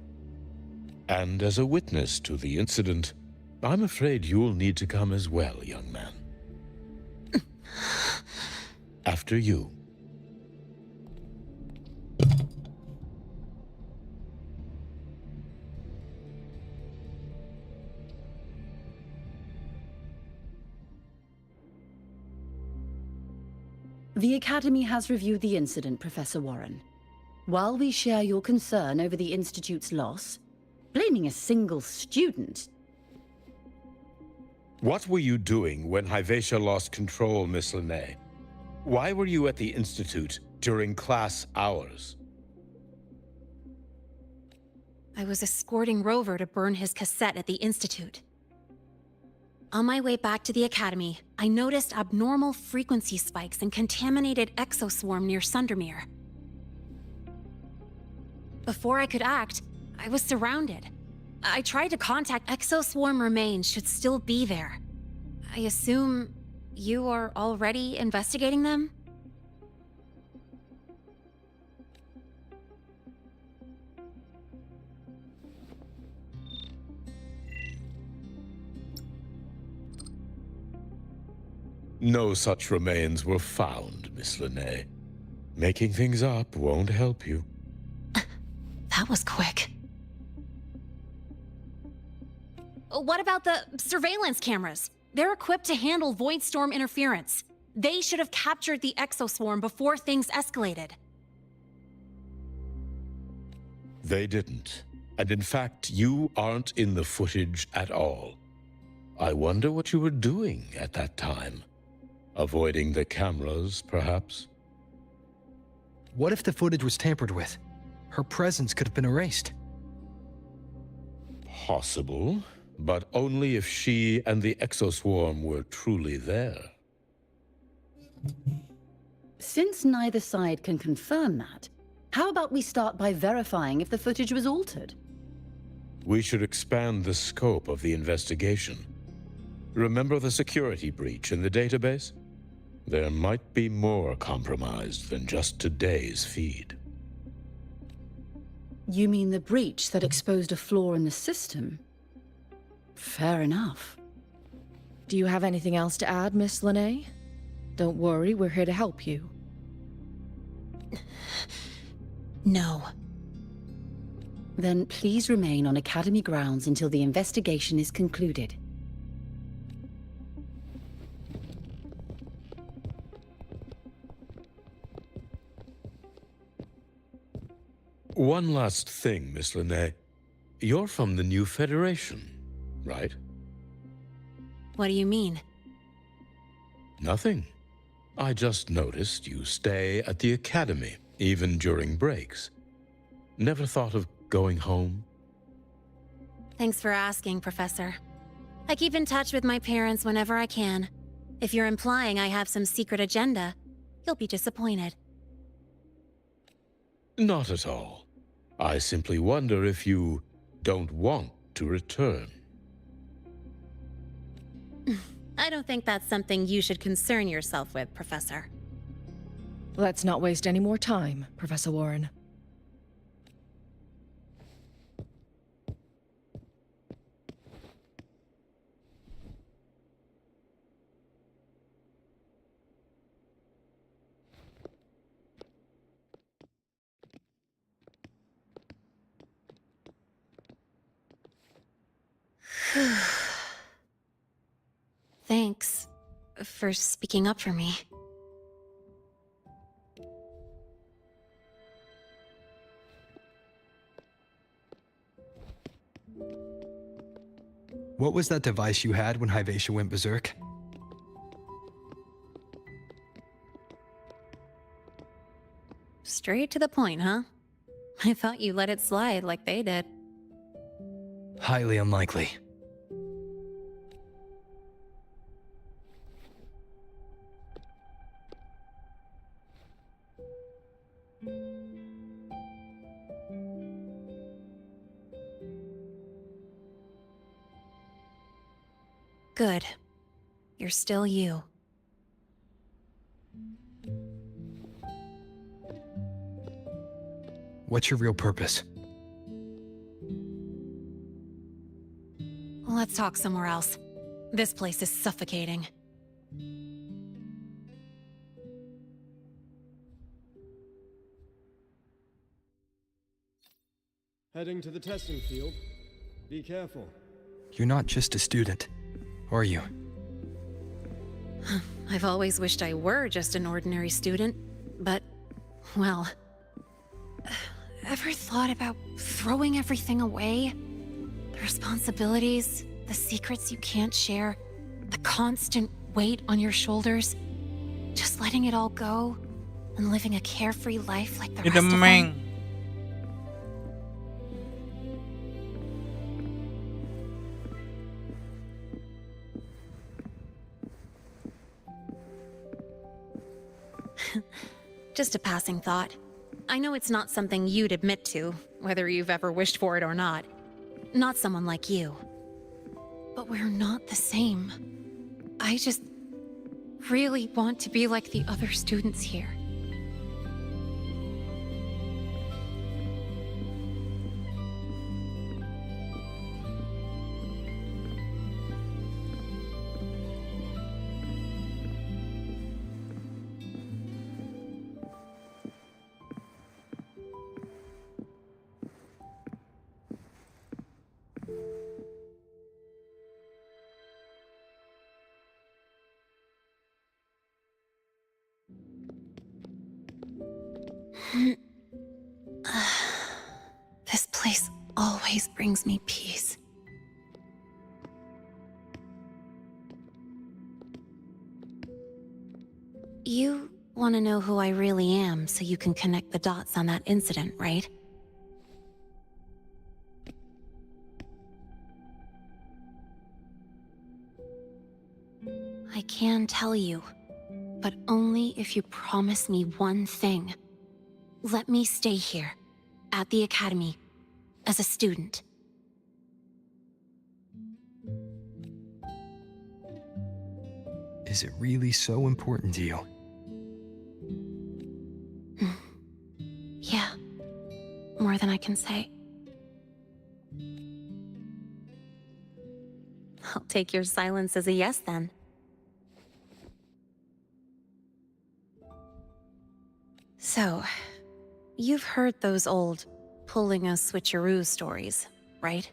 And as a witness to the incident, I'm afraid you'll need to come as well, young man. After you. The Academy has reviewed the incident, Professor Warren. While we share your concern over the Institute's loss, blaming a single student... What were you doing when Hyvatia lost control, Miss Lynae? Why were you at the Institute during class hours? I was escorting Rover to burn his cassette at the Institute. On my way back to the Academy, I noticed abnormal frequency spikes and contaminated exoswarm near Sundermere. Before I could act, I was surrounded. I tried to contact exoswarm remains should still be there. I assume you are already investigating them? No such remains were found, Miss Lynae. Making things up won't help you. That was quick. What about the surveillance cameras? They're equipped to handle void storm interference. They should have captured the exoswarm before things escalated. They didn't. And in fact, you aren't in the footage at all. I wonder what you were doing at that time. Avoiding the cameras, perhaps? What if the footage was tampered with? Her presence could have been erased. Possible, but only if she and the exoswarm were truly there. Since neither side can confirm that, how about we start by verifying if the footage was altered? We should expand the scope of the investigation. Remember the security breach in the database? There might be more compromised than just today's feed. You mean the breach that exposed a flaw in the system? Fair enough. Do you have anything else to add, Miss Lynae? Don't worry, we're here to help you. No. Then please remain on Academy grounds until the investigation is concluded. One last thing, Miss Lynae. You're from the new Federation, right? What do you mean? Nothing. I just noticed you stay at the Academy, even during breaks. Never thought of going home? Thanks for asking, Professor. I keep in touch with my parents whenever I can. If you're implying I have some secret agenda, you'll be disappointed. Not at all. I simply wonder if you don't want to return. I don't think that's something you should concern yourself with, Professor. Let's not waste any more time, Professor Warren. Thanks for speaking up for me. What was that device you had when Hyvatia went berserk? Straight to the point, huh? I thought you let it slide like they did. Highly unlikely. Good. You're still you. What's your real purpose? Let's talk somewhere else. This place is suffocating. Heading to the testing field. Be careful. You're not just a student, are you? I've always wished I were just an ordinary student, but, well... Ever thought about throwing everything away? The responsibilities, the secrets you can't share, the constant weight on your shoulders. Just letting it all go and living a carefree life like the rest of them. Just a passing thought. I know it's not something you'd admit to, whether you've ever wished for it or not. Not someone like you. But we're not the same. I just really want to be like the other students here. This place always brings me peace. You want to know who I really am so you can connect the dots on that incident, right? I can tell you, but only if you promise me one thing. Let me stay here, at the Academy, as a student. Is it really so important to you? Yeah. more than I can say. I'll take your silence as a yes, then. So, you've heard those old pulling a switcheroo stories, right?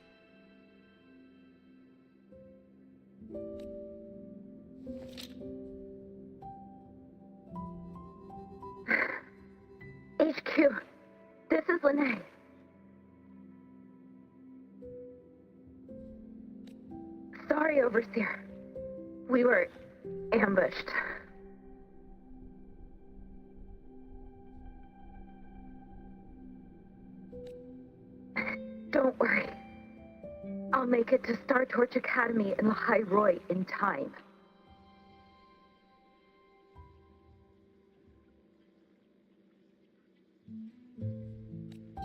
HQ, this is Lynae. Sorry, Overseer. We were ambushed. Don't worry. I'll make it to Star Torch Academy in Lynae Roy in time.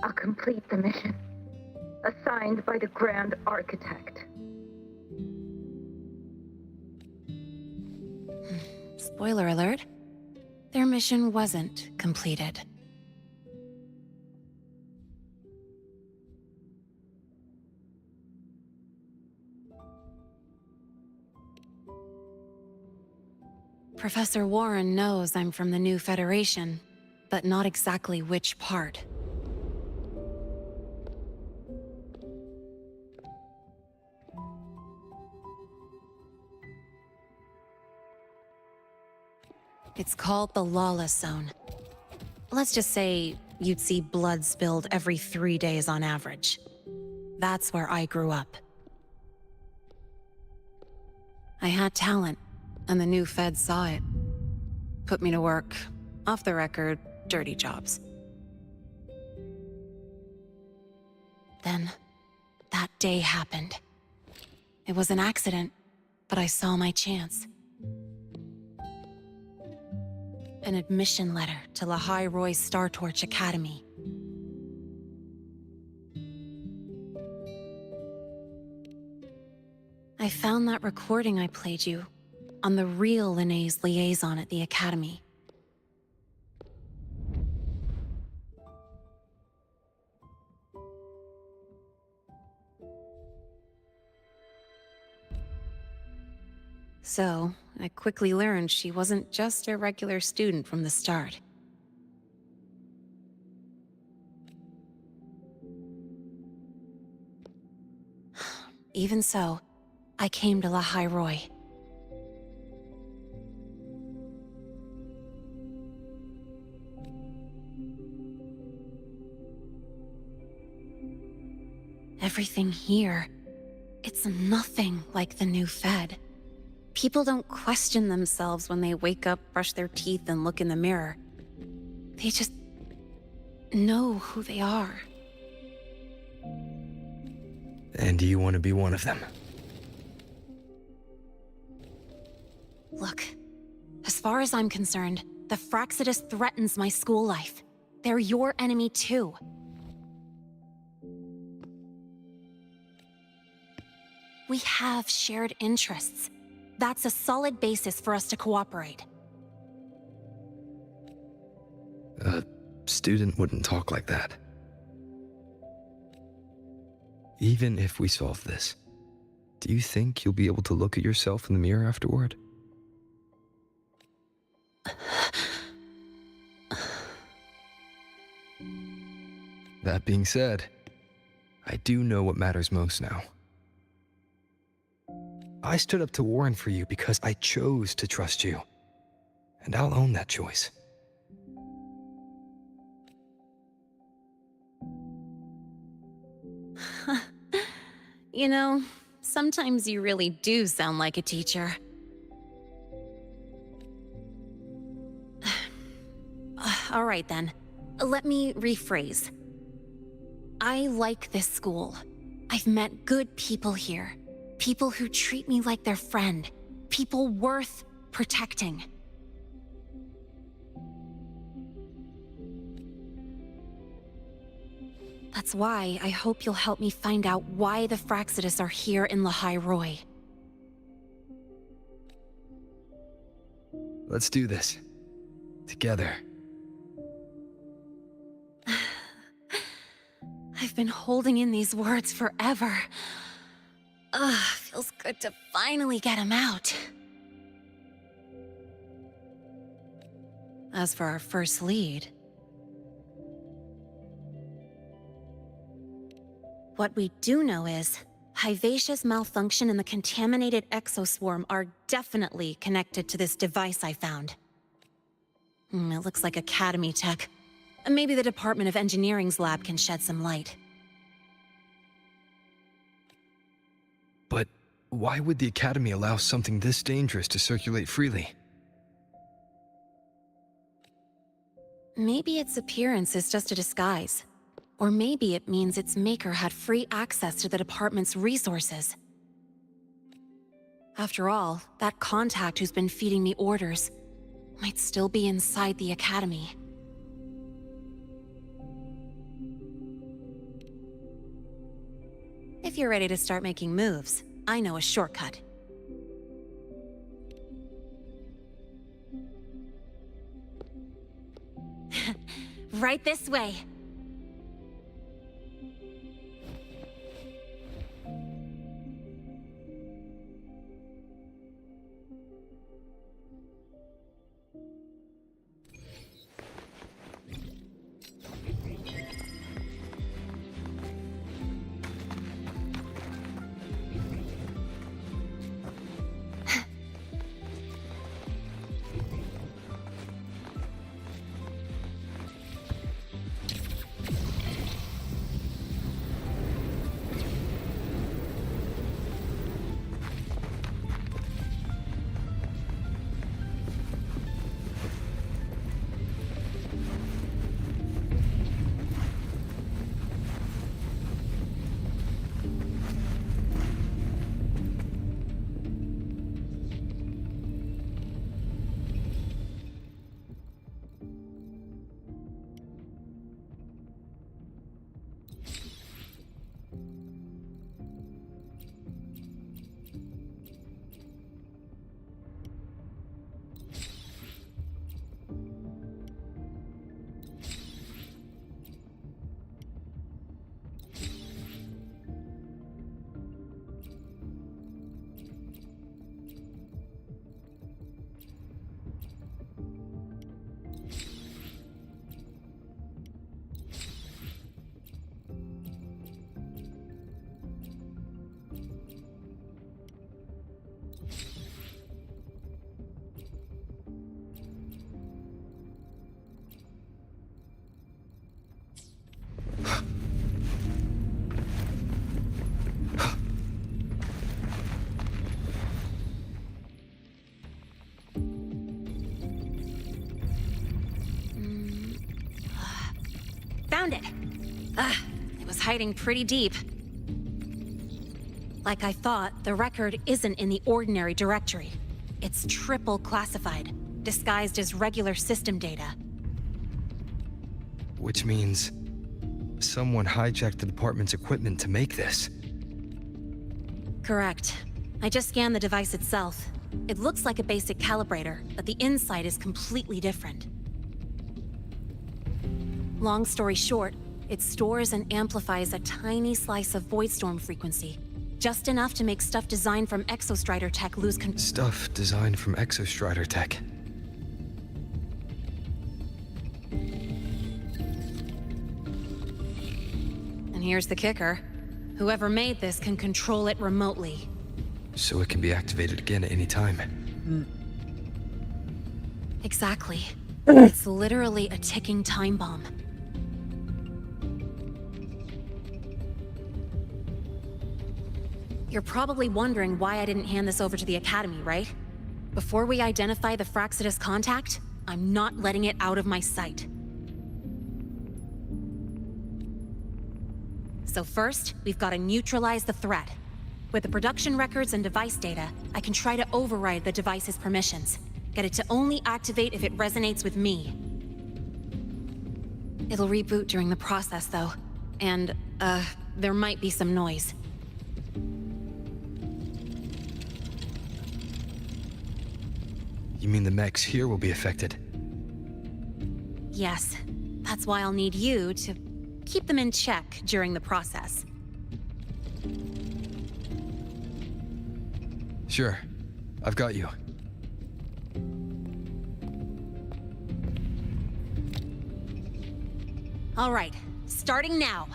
I'll complete the mission, assigned by the Grand Architect. Spoiler alert, their mission wasn't completed. Professor Warren knows I'm from the new Federation, but not exactly which part. It's called the Lawless Zone. Let's just say you'd see blood spilled every 3 days on average. That's where I grew up. I had talent, and the new feds saw it. Put me to work, off the record, dirty jobs. Then, that day happened. It was an accident, but I saw my chance. An admission letter to Lynae Roy Star Torch Academy. I found that recording I played you on the real Lynae's liaison at the Academy. So, I quickly learned she wasn't just a regular student from the start. Even so, I came to Lynae Roy. Everything here, it's nothing like the new Fed. People don't question themselves when they wake up, brush their teeth, and look in the mirror. They just know who they are. And do you want to be one of them? Look, as far as I'm concerned, the Fraxidus threatens my school life. They're your enemy too. We have shared interests. That's a solid basis for us to cooperate. A student wouldn't talk like that. Even if we solve this, do you think you'll be able to look at yourself in the mirror afterward? That being said, I do know what matters most now. I stood up to Warren for you because I chose to trust you. And I'll own that choice. You know, sometimes you really do sound like a teacher. All right then, let me rephrase. I like this school. I've met good people here. People who treat me like their friend. People worth protecting. That's why I hope you'll help me find out why the Fraxidus are here in Lynae Roy. Let's do this. Together. I've been holding in these words forever. Ugh, feels good to finally get them out. As for our first lead, what we do know is Hivacia's malfunction and the contaminated exoswarm are definitely connected to this device I found. It looks like Academy tech. Maybe the Department of Engineering's lab can shed some light. But why would the Academy allow something this dangerous to circulate freely? Maybe its appearance is just a disguise. Or maybe it means its maker had free access to the department's resources. After all, that contact who's been feeding me orders might still be inside the Academy. If you're ready to start making moves, I know a shortcut. Right this way. Found it! It was hiding pretty deep. Like I thought, the record isn't in the ordinary directory. It's triple classified, disguised as regular system data. Which means someone hijacked the department's equipment to make this. Correct. I just scanned the device itself. It looks like a basic calibrator, but the inside is completely different. Long story short, it stores and amplifies a tiny slice of Voidstorm frequency. Just enough to make stuff designed from Exostrider tech lose control. Stuff designed from Exostrider tech. And here's the kicker. Whoever made this can control it remotely. So it can be activated again at any time. Exactly. It's literally a ticking time bomb. You're probably wondering why I didn't hand this over to the Academy, right? Before we identify the Fraxidus contact, I'm not letting it out of my sight. So first, we've got to neutralize the threat. With the production records and device data, I can try to override the device's permissions. Get it to only activate if it resonates with me. It'll reboot during the process, though. And, there might be some noise. You mean the mechs here will be affected? Yes. That's why I'll need you to keep them in check during the process. Sure. I've got you. All right, starting now.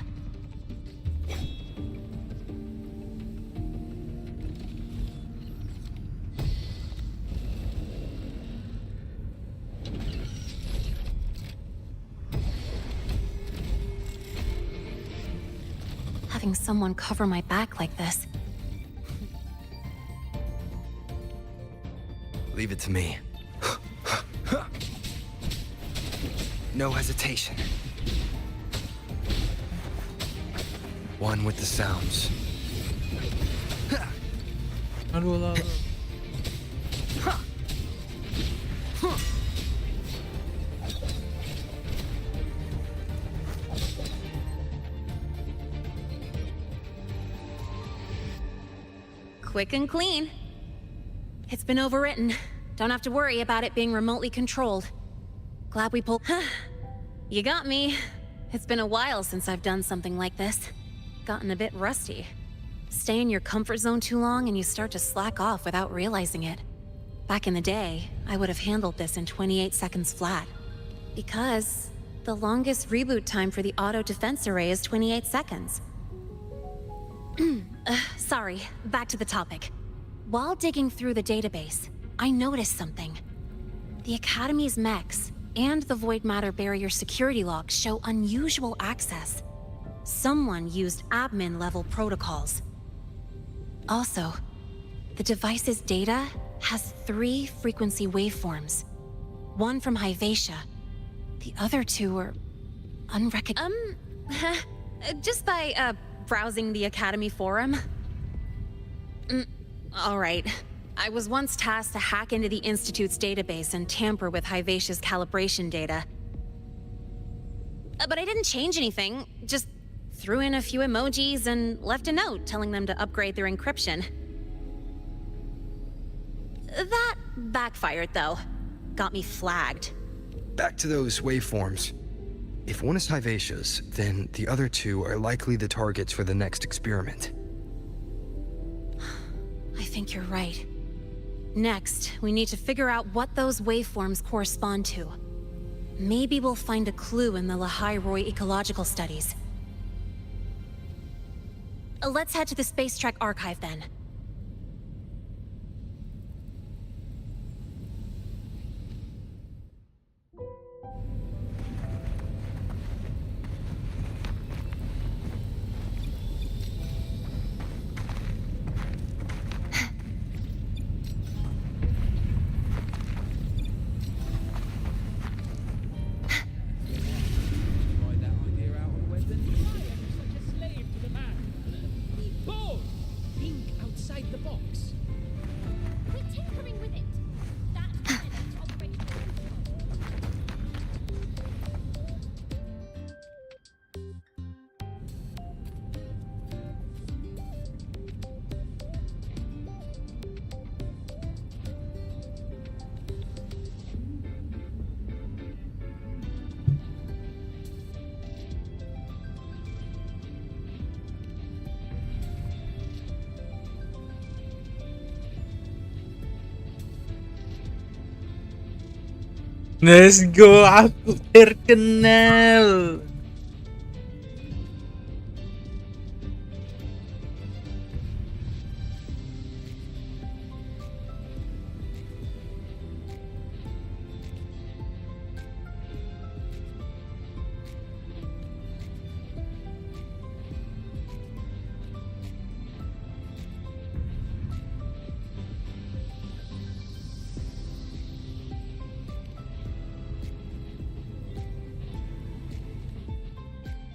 Having someone cover my back like this. Leave it to me. No hesitation. One with the sounds. Aduh. Quick and clean. It's been overwritten. Don't have to worry about it being remotely controlled. Glad we pulled. You got me. It's been a while since I've done something like this. Gotten a bit rusty. Stay in your comfort zone too long and you start to slack off without realizing it. Back in the day, I would have handled this in 28 seconds flat. Because the longest reboot time for the auto defense array is 28 seconds. Sorry, back to the topic. While digging through the database, I noticed something. The Academy's mechs and the Void Matter Barrier security logs show unusual access. Someone used admin-level protocols. Also, the device's data has 3 frequency waveforms. One from Hyvatia. The other 2 are unrecognizable. Just by, browsing the Academy forum. All right. I was once tasked to hack into the Institute's database and tamper with Hyvatia's calibration data. But I didn't change anything, just threw in a few emojis and left a note telling them to upgrade their encryption. That backfired, though. Got me flagged. Back to those waveforms. If one is Hyvatia's, then the other 2 are likely the targets for the next experiment. I think you're right. Next, we need to figure out what those waveforms correspond to. Maybe we'll find a clue in the Lynae ecological studies. Let's head to the Space Trek archive then. Let's go, aku terkenal.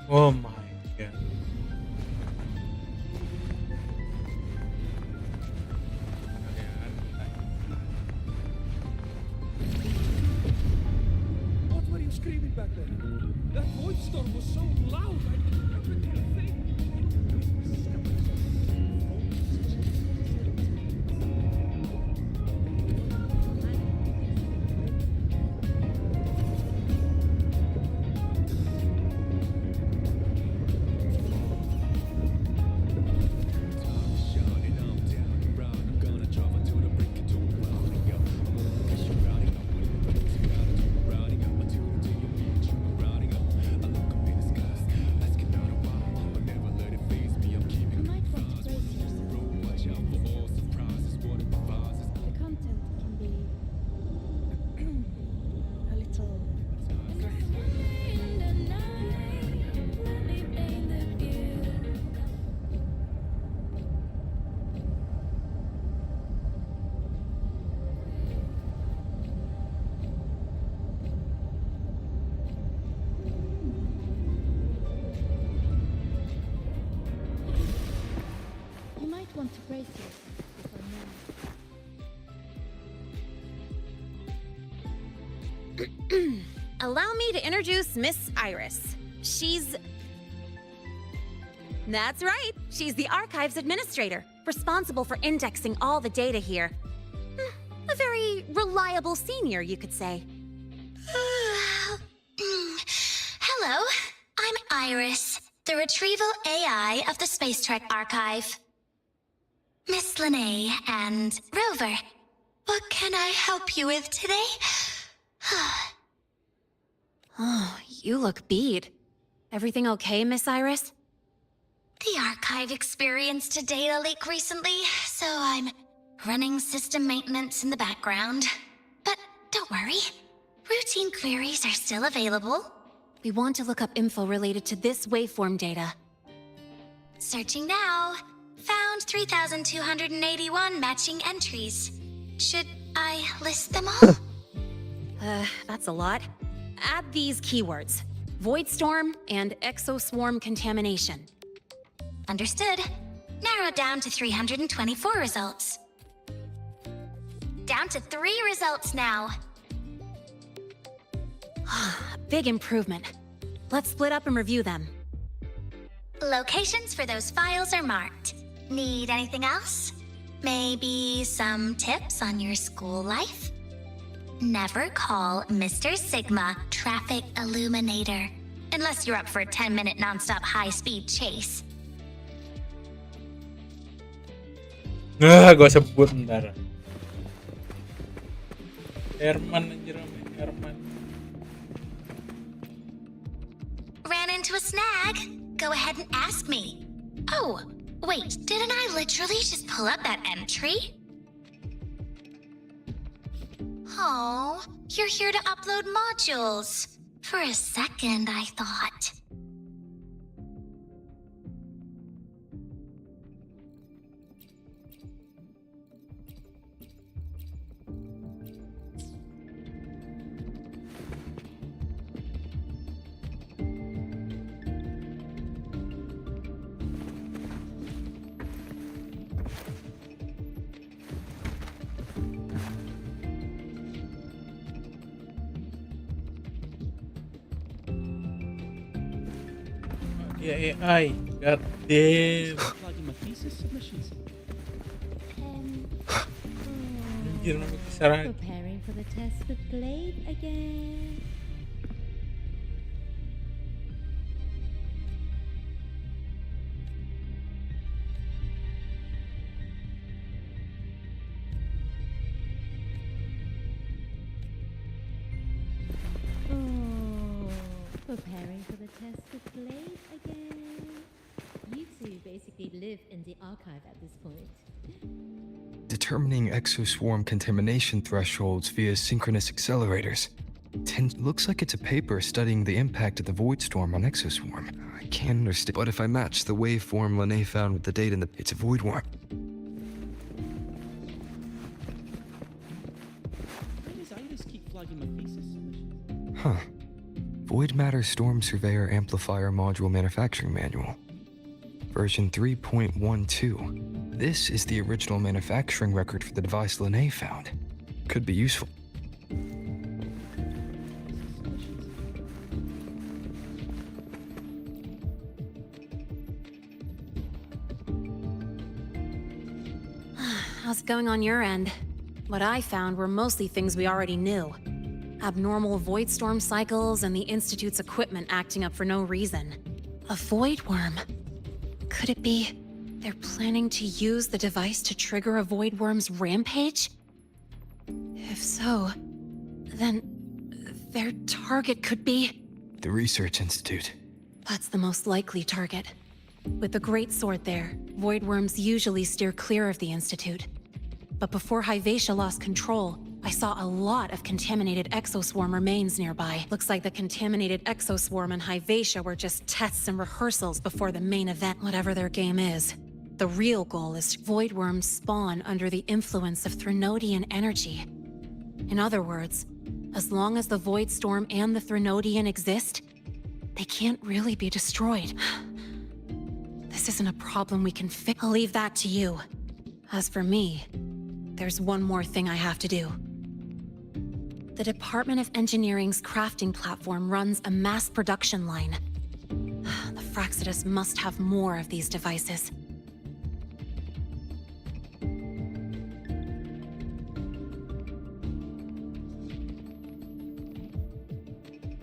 Oh my god. What were you screaming back there? That voice storm was so loud, I couldn't hear a thing. want to brace yourself before now. Allow me to introduce Miss Iris. That's right. She's the archives administrator, responsible for indexing all the data here. A very reliable senior, you could say. Hello, I'm Iris, the retrieval AI of the Space Trek Archive. Miss Lynae and Rover, what can I help you with today? Oh, you look beat. Everything okay, Miss Iris? The archive experienced a data leak recently, so I'm running system maintenance in the background. But don't worry, routine queries are still available. We want to look up info related to this waveform data. Searching now. Found 3,281 matching entries. Should I list them all? That's a lot. Add these keywords: void storm and exoswarm contamination. Understood. Narrowed down to 324 results. Down to 3 results now. Big improvement. Let's split up and review them. Locations for those files are marked. Need anything else? Maybe some tips on your school life? Never call Mr. Sigma Traffic Illuminator, unless you're up for a 10-minute non-stop high-speed chase. Gak usah sebut ntar. Herman anjir, Herman. Ran into a snag? Go ahead and ask me. Oh, wait, didn't I literally just pull up that entry? Oh, you're here to upload modules. For a second, I thought. Yeah, AI. God damn. Anjir, nama kisaran. Preparing for the test with Glade again. Preparing for the test with Glade again. You two basically live in the archive at this point. Determining exoswarm contamination thresholds via synchronous accelerators. Looks like it's a paper studying the impact of the void storm on exoswarm. I can't understand. But if I match the waveform Lynae found with the date in the... It's a void worm. Why does Iris keep flagging my thesis submissions? Huh. Void Matter Storm Surveyor Amplifier Module Manufacturing Manual. Version 3.12. This is the original manufacturing record for the device Lynae found. Could be useful. How's it going on your end? What I found were mostly things we already knew. Abnormal void storm cycles and the Institute's equipment acting up for no reason. A void worm. Could it be they're planning to use the device to trigger a void worm's rampage? If so, then their target could be... The Research Institute. That's the most likely target. With the Great Sword there, void worms usually steer clear of the Institute. But before Hyvatia lost control, I saw a lot of contaminated exoswarm remains nearby. Looks like the contaminated exoswarm and Hyvatia were just tests and rehearsals before the main event, whatever their game is. The real goal is void worms spawn under the influence of Threnodian energy. In other words, as long as the void storm and the Threnodian exist, they can't really be destroyed. This This isn't a problem we can fix. I'll leave that to you. As for me, there's one more thing I have to do. The Department of Engineering's crafting platform runs a mass production line. The Fraxidus must have more of these devices.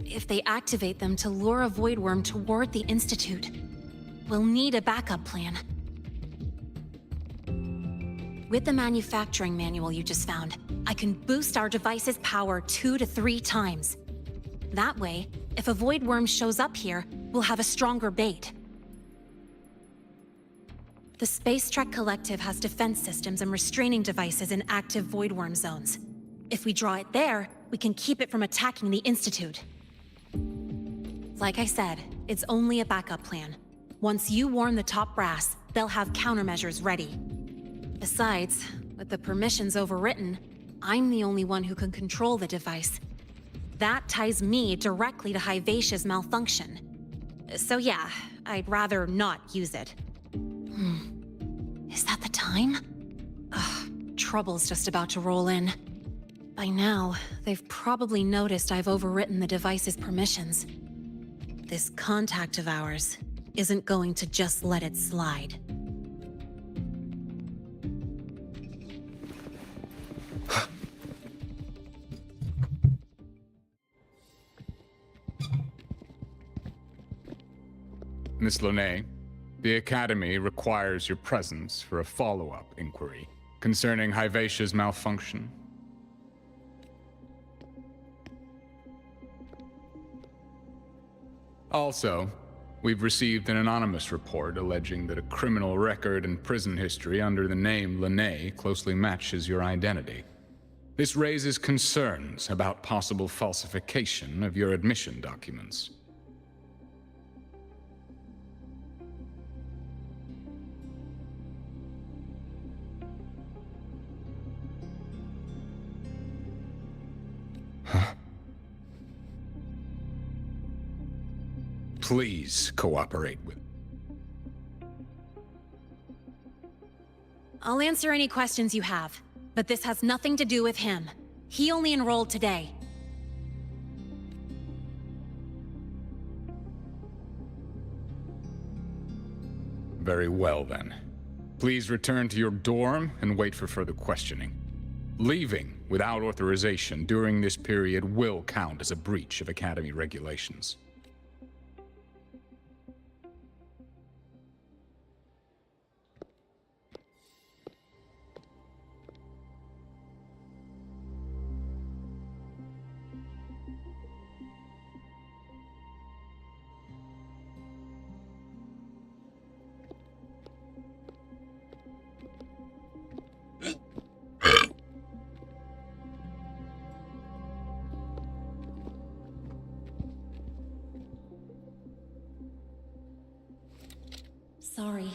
If they activate them to lure a void worm toward the Institute, we'll need a backup plan. With the manufacturing manual you just found, I can boost our device's power 2 to 3 times. That way, if a void worm shows up here, we'll have a stronger bait. The Space Trek Collective has defense systems and restraining devices in active void worm zones. If we draw it there, we can keep it from attacking the Institute. Like I said, it's only a backup plan. Once you warn the top brass, they'll have countermeasures ready. Besides, with the permissions overwritten, I'm the only one who can control the device. That ties me directly to Hivacia's malfunction. So yeah, I'd rather not use it. Is that the time? Ugh, trouble's just about to roll in. By now, they've probably noticed I've overwritten the device's permissions. This contact of ours isn't going to just let it slide. Miss Lynae, the Academy requires your presence for a follow-up inquiry concerning Hivacia's malfunction. Also, we've received an anonymous report alleging that a criminal record and prison history under the name Lynae closely matches your identity. This raises concerns about possible falsification of your admission documents. Please cooperate with. I'll answer any questions you have, but this has nothing to do with him. He only enrolled today. Very well then. Please return to your dorm and wait for further questioning. Leaving without authorization during this period will count as a breach of Academy regulations. Sorry.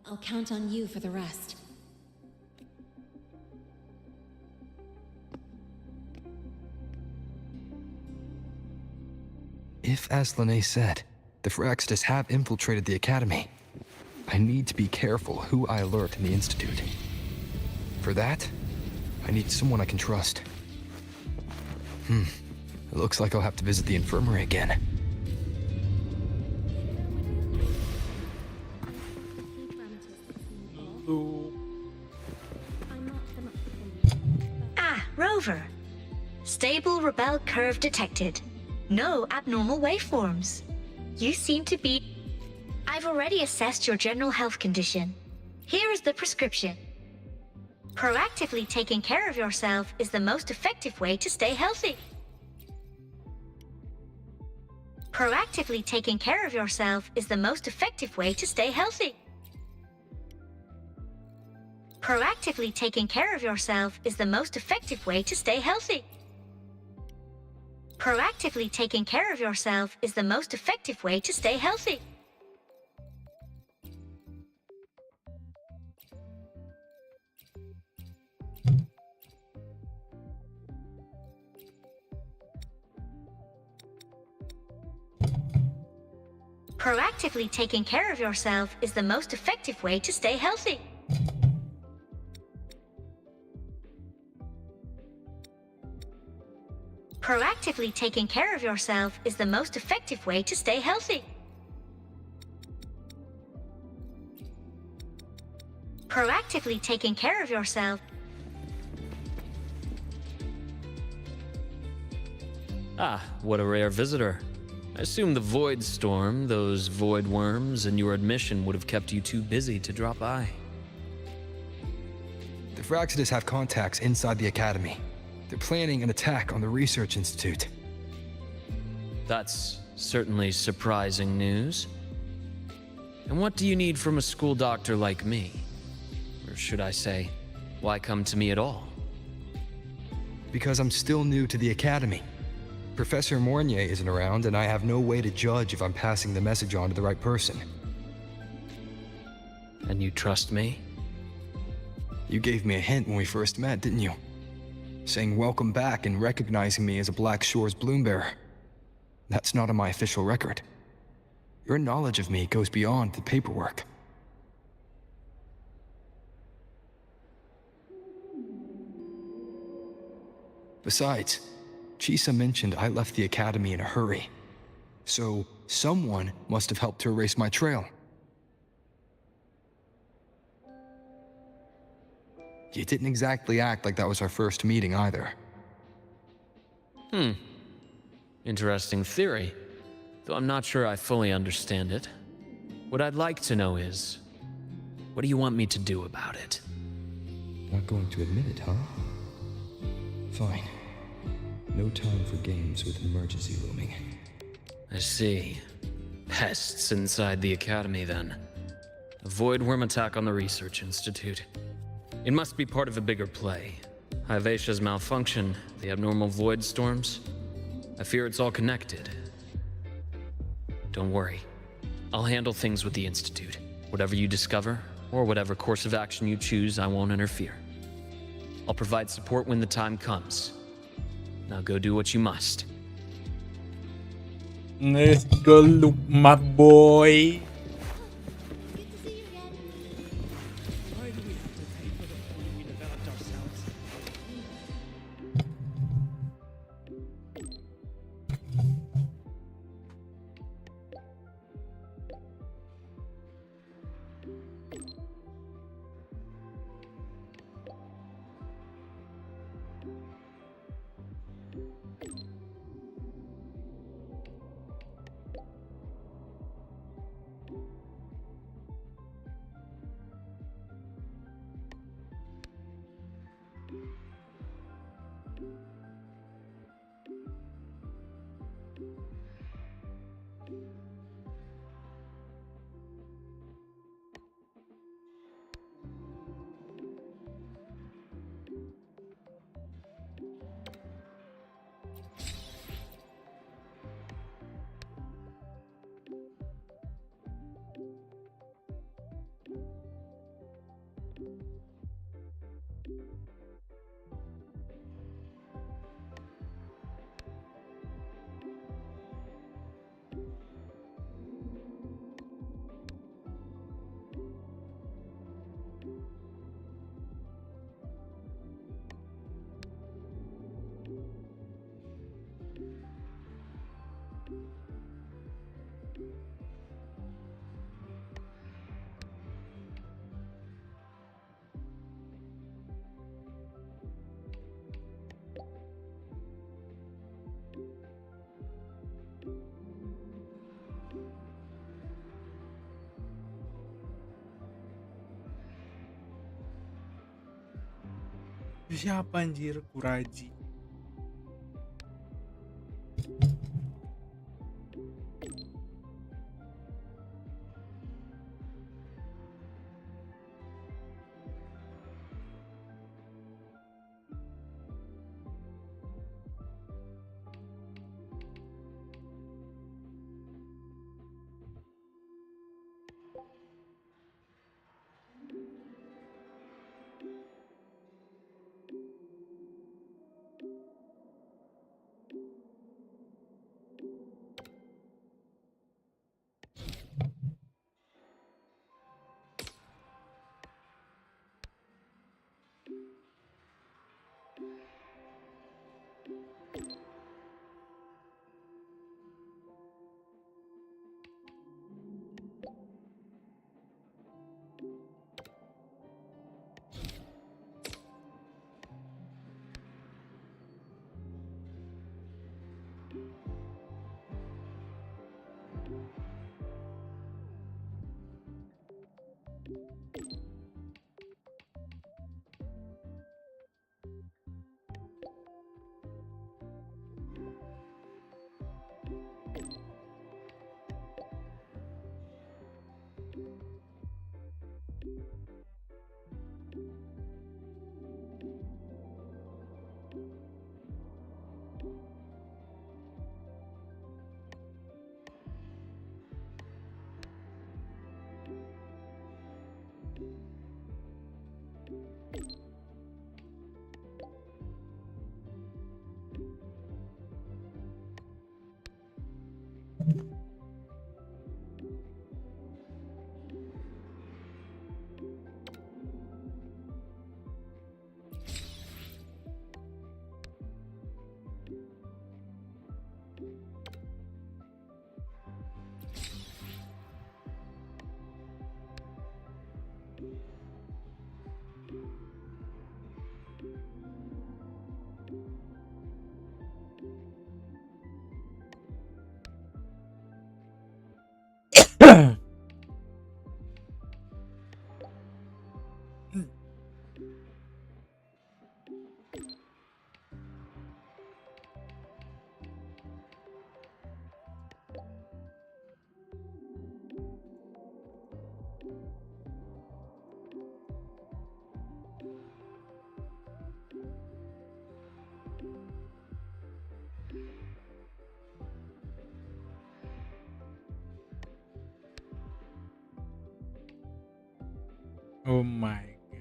I'll count on you for the rest. If, as Lynae said, the Fraxidus have infiltrated the Academy, I need to be careful who I alert in the Institute. For that, I need someone I can trust. It looks like I'll have to visit the infirmary again. Ah, Rover. Stable rebel curve detected. No abnormal waveforms. You seem to be... I've already assessed your general health condition. Here is the prescription. Proactively taking care of yourself is the most effective way to stay healthy. Proactively taking care of yourself is the most effective way to stay healthy. Proactively taking care of yourself is the most effective way to stay healthy. Proactively taking care of yourself is the most effective way to stay healthy. Proactively taking care of yourself is the most effective way to stay healthy. Proactively taking care of yourself is the most effective way to stay healthy. Proactively taking care of yourself. Ah, what a rare visitor. I assume the void storm, those void worms, and your admission would have kept you too busy to drop by. The Fraxidus have contacts inside the Academy. They're planning an attack on the Research Institute. That's certainly surprising news. And what do you need from a school doctor like me? Or should I say, why come to me at all? Because I'm still new to the Academy. Professor Mornier isn't around, and I have no way to judge if I'm passing the message on to the right person. And you trust me? You gave me a hint when we first met, didn't you? Saying welcome back and recognizing me as a Black Shore's bloom bearer. That's not on my official record. Your knowledge of me goes beyond the paperwork. Besides, Chisa mentioned I left the Academy in a hurry. So, someone must have helped to erase my trail. You didn't exactly act like that was our first meeting either. Interesting theory. Though I'm not sure I fully understand it. What I'd like to know is, what do you want me to do about it? Not going to admit it, huh? Fine. No time for games with emergency looming. I see. Pests inside the Academy, then. A void worm attack on the Research Institute. It must be part of a bigger play. Hivatia's malfunction, the abnormal void storms. I fear it's all connected. Don't worry. I'll handle things with the Institute. Whatever you discover, or whatever course of action you choose, I won't interfere. I'll provide support when the time comes. Now go do what you must. Let's go, look, my boy. Siapa anjir Kuraji? Oh my god.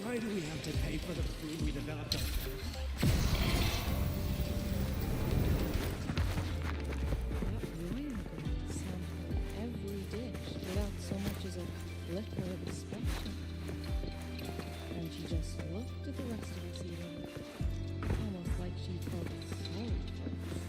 Why do we have to pay for the food we developed ourselves? That Royal girl sampled every dish without so much as a flicker of inspection. And she just looked at the rest of us eating, almost like she felt sorry for us.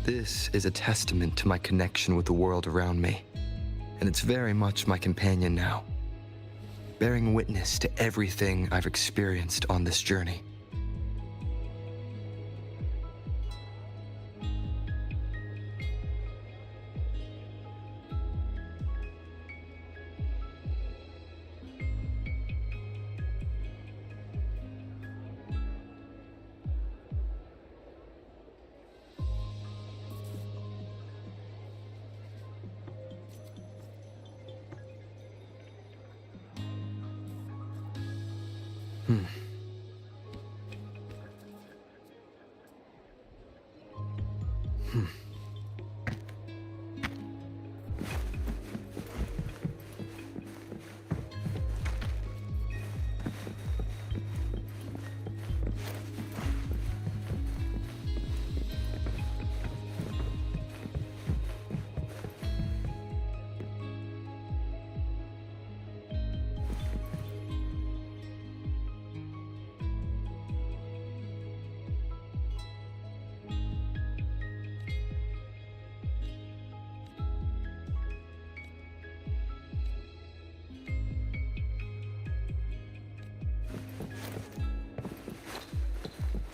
This is a testament to my connection with the world around me, and it's very much my companion now, bearing witness to everything I've experienced on this journey.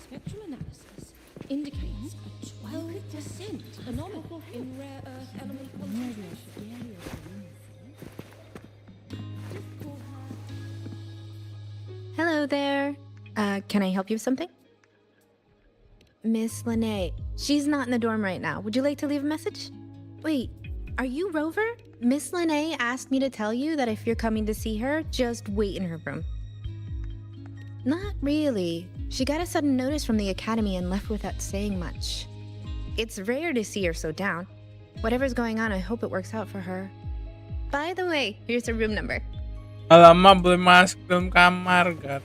Spectrum analysis indicates a 12% anomaly in rare earth element concentration. Hello there. Can I help you with something? Miss Lynae. She's not in the dorm right now. Would you like to leave a message? Wait, are you Rover? Miss Lynae asked me to tell you that if you're coming to see her, just wait in her room. Not really. She got a sudden notice from the academy and left without saying much. It's rare to see her so down. Whatever's going on, I hope it works out for her. By the way, here's her room number. Alamak, boleh masuk dalam kamar, God.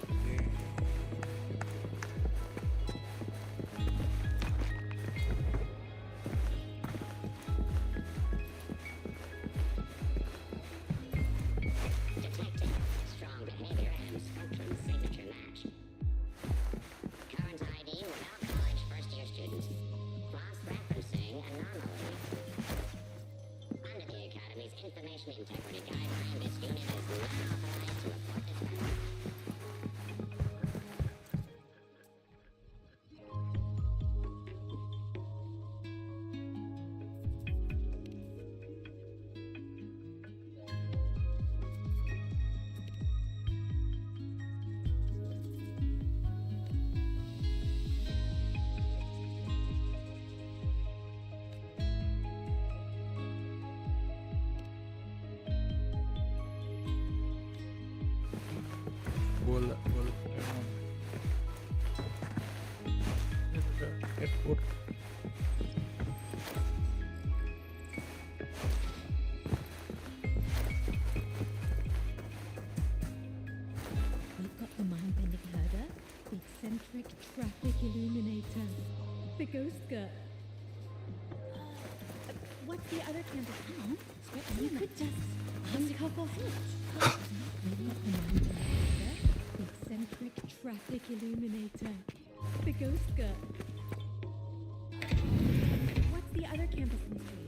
Bola Pokemon. Edward. We've got the mind-bending herder, the eccentric traffic illuminator, the ghost girl. What's the other campus? You could just uncover it. We've got the mind-bending herder, the eccentric traffic illuminator, the ghost girl. What's the other campus mystery?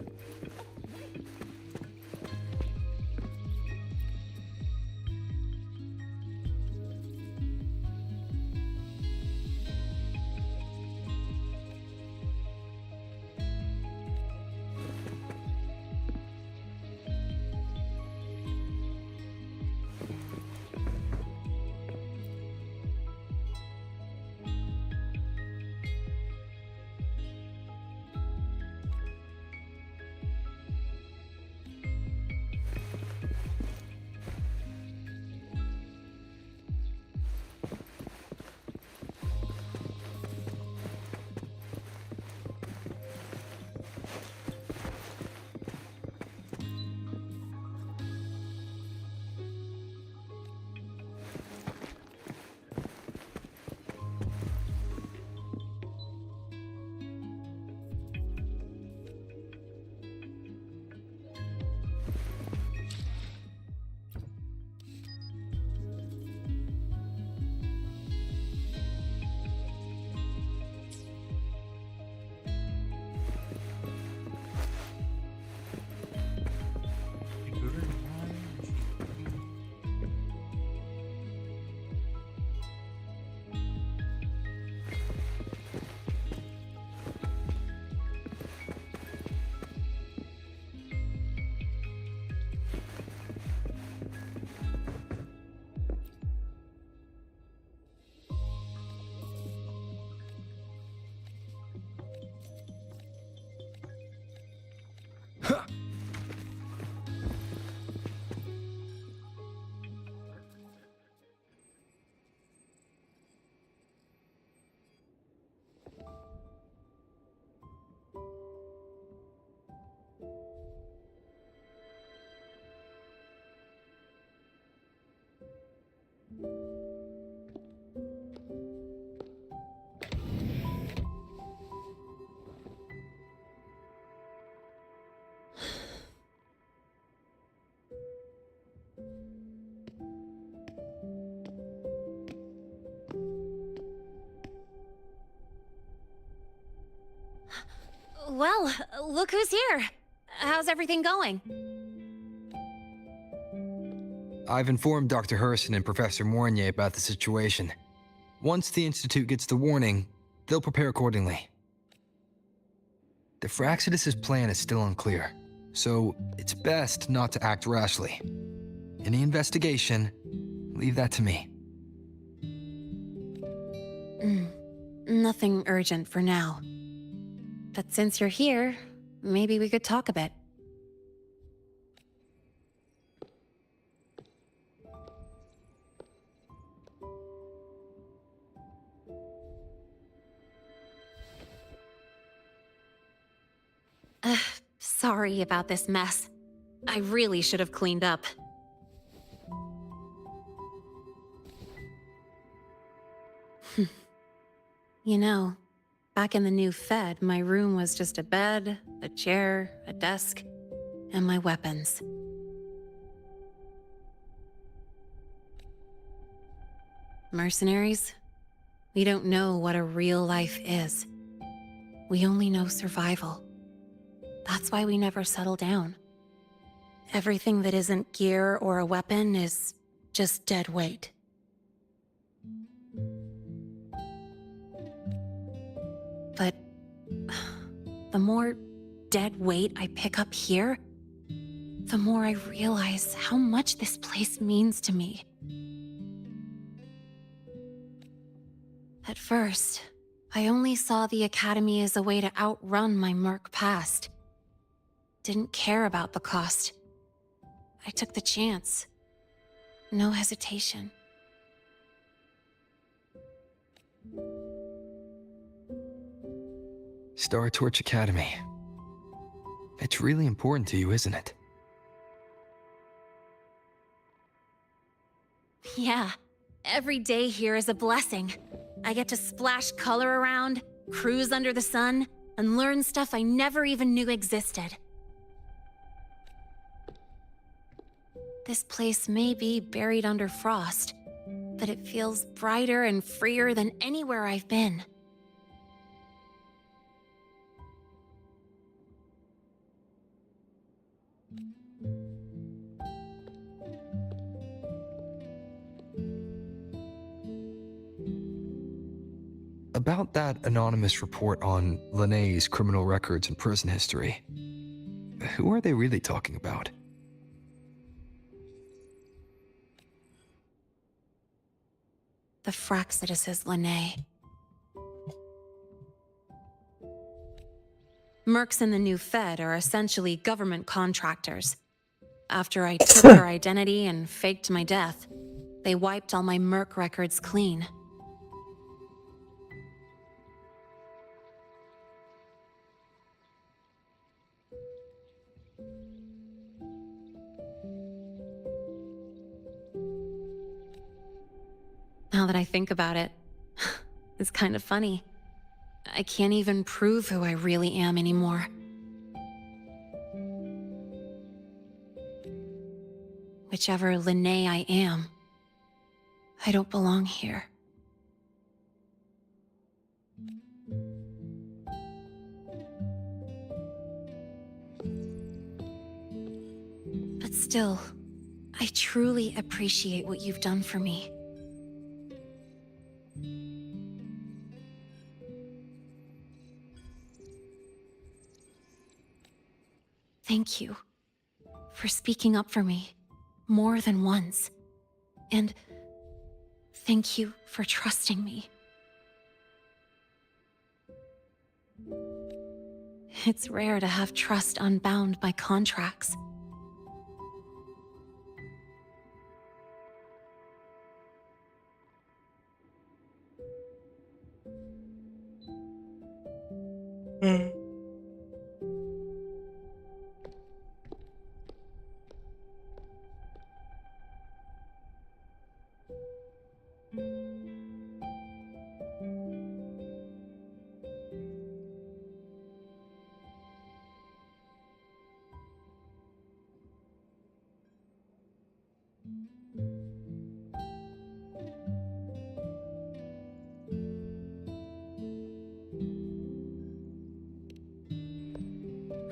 Well, look who's here. How's everything going? I've informed Dr. Hurston and Professor Mornier about the situation. Once the Institute gets the warning, they'll prepare accordingly. The Fraxidus' plan is still unclear, so it's best not to act rashly. Any investigation, leave that to me. Nothing urgent for now. But since you're here, maybe we could talk a bit. Sorry about this mess. I really should have cleaned up. You know, back in the new Fed, my room was just a bed, a chair, a desk, and my weapons. Mercenaries? We don't know what a real life is. We only know survival. That's why we never settle down. Everything that isn't gear or a weapon is just dead weight. But the more dead weight I pick up here, the more I realize how much this place means to me. At first, I only saw the Academy as a way to outrun my merc past. Didn't care about the cost. I took the chance. No hesitation. Star Torch Academy. It's really important to you, isn't it? Yeah, every day here is a blessing. I get to splash color around, cruise under the sun, and learn stuff I never even knew existed. This place may be buried under frost, but it feels brighter and freer than anywhere I've been. About that anonymous report on Lynae's criminal records and prison history, who are they really talking about? The Fraxidus' Lynae. Mercs in the new Fed are essentially government contractors. After I took her identity and faked my death, they wiped all my merc records clean. Now that I think about it, it's kind of funny. I can't even prove who I really am anymore. Whichever Lynae I am, I don't belong here. But still, I truly appreciate what you've done for me. Thank you for speaking up for me more than once. And thank you for trusting me. It's rare to have trust unbound by contracts.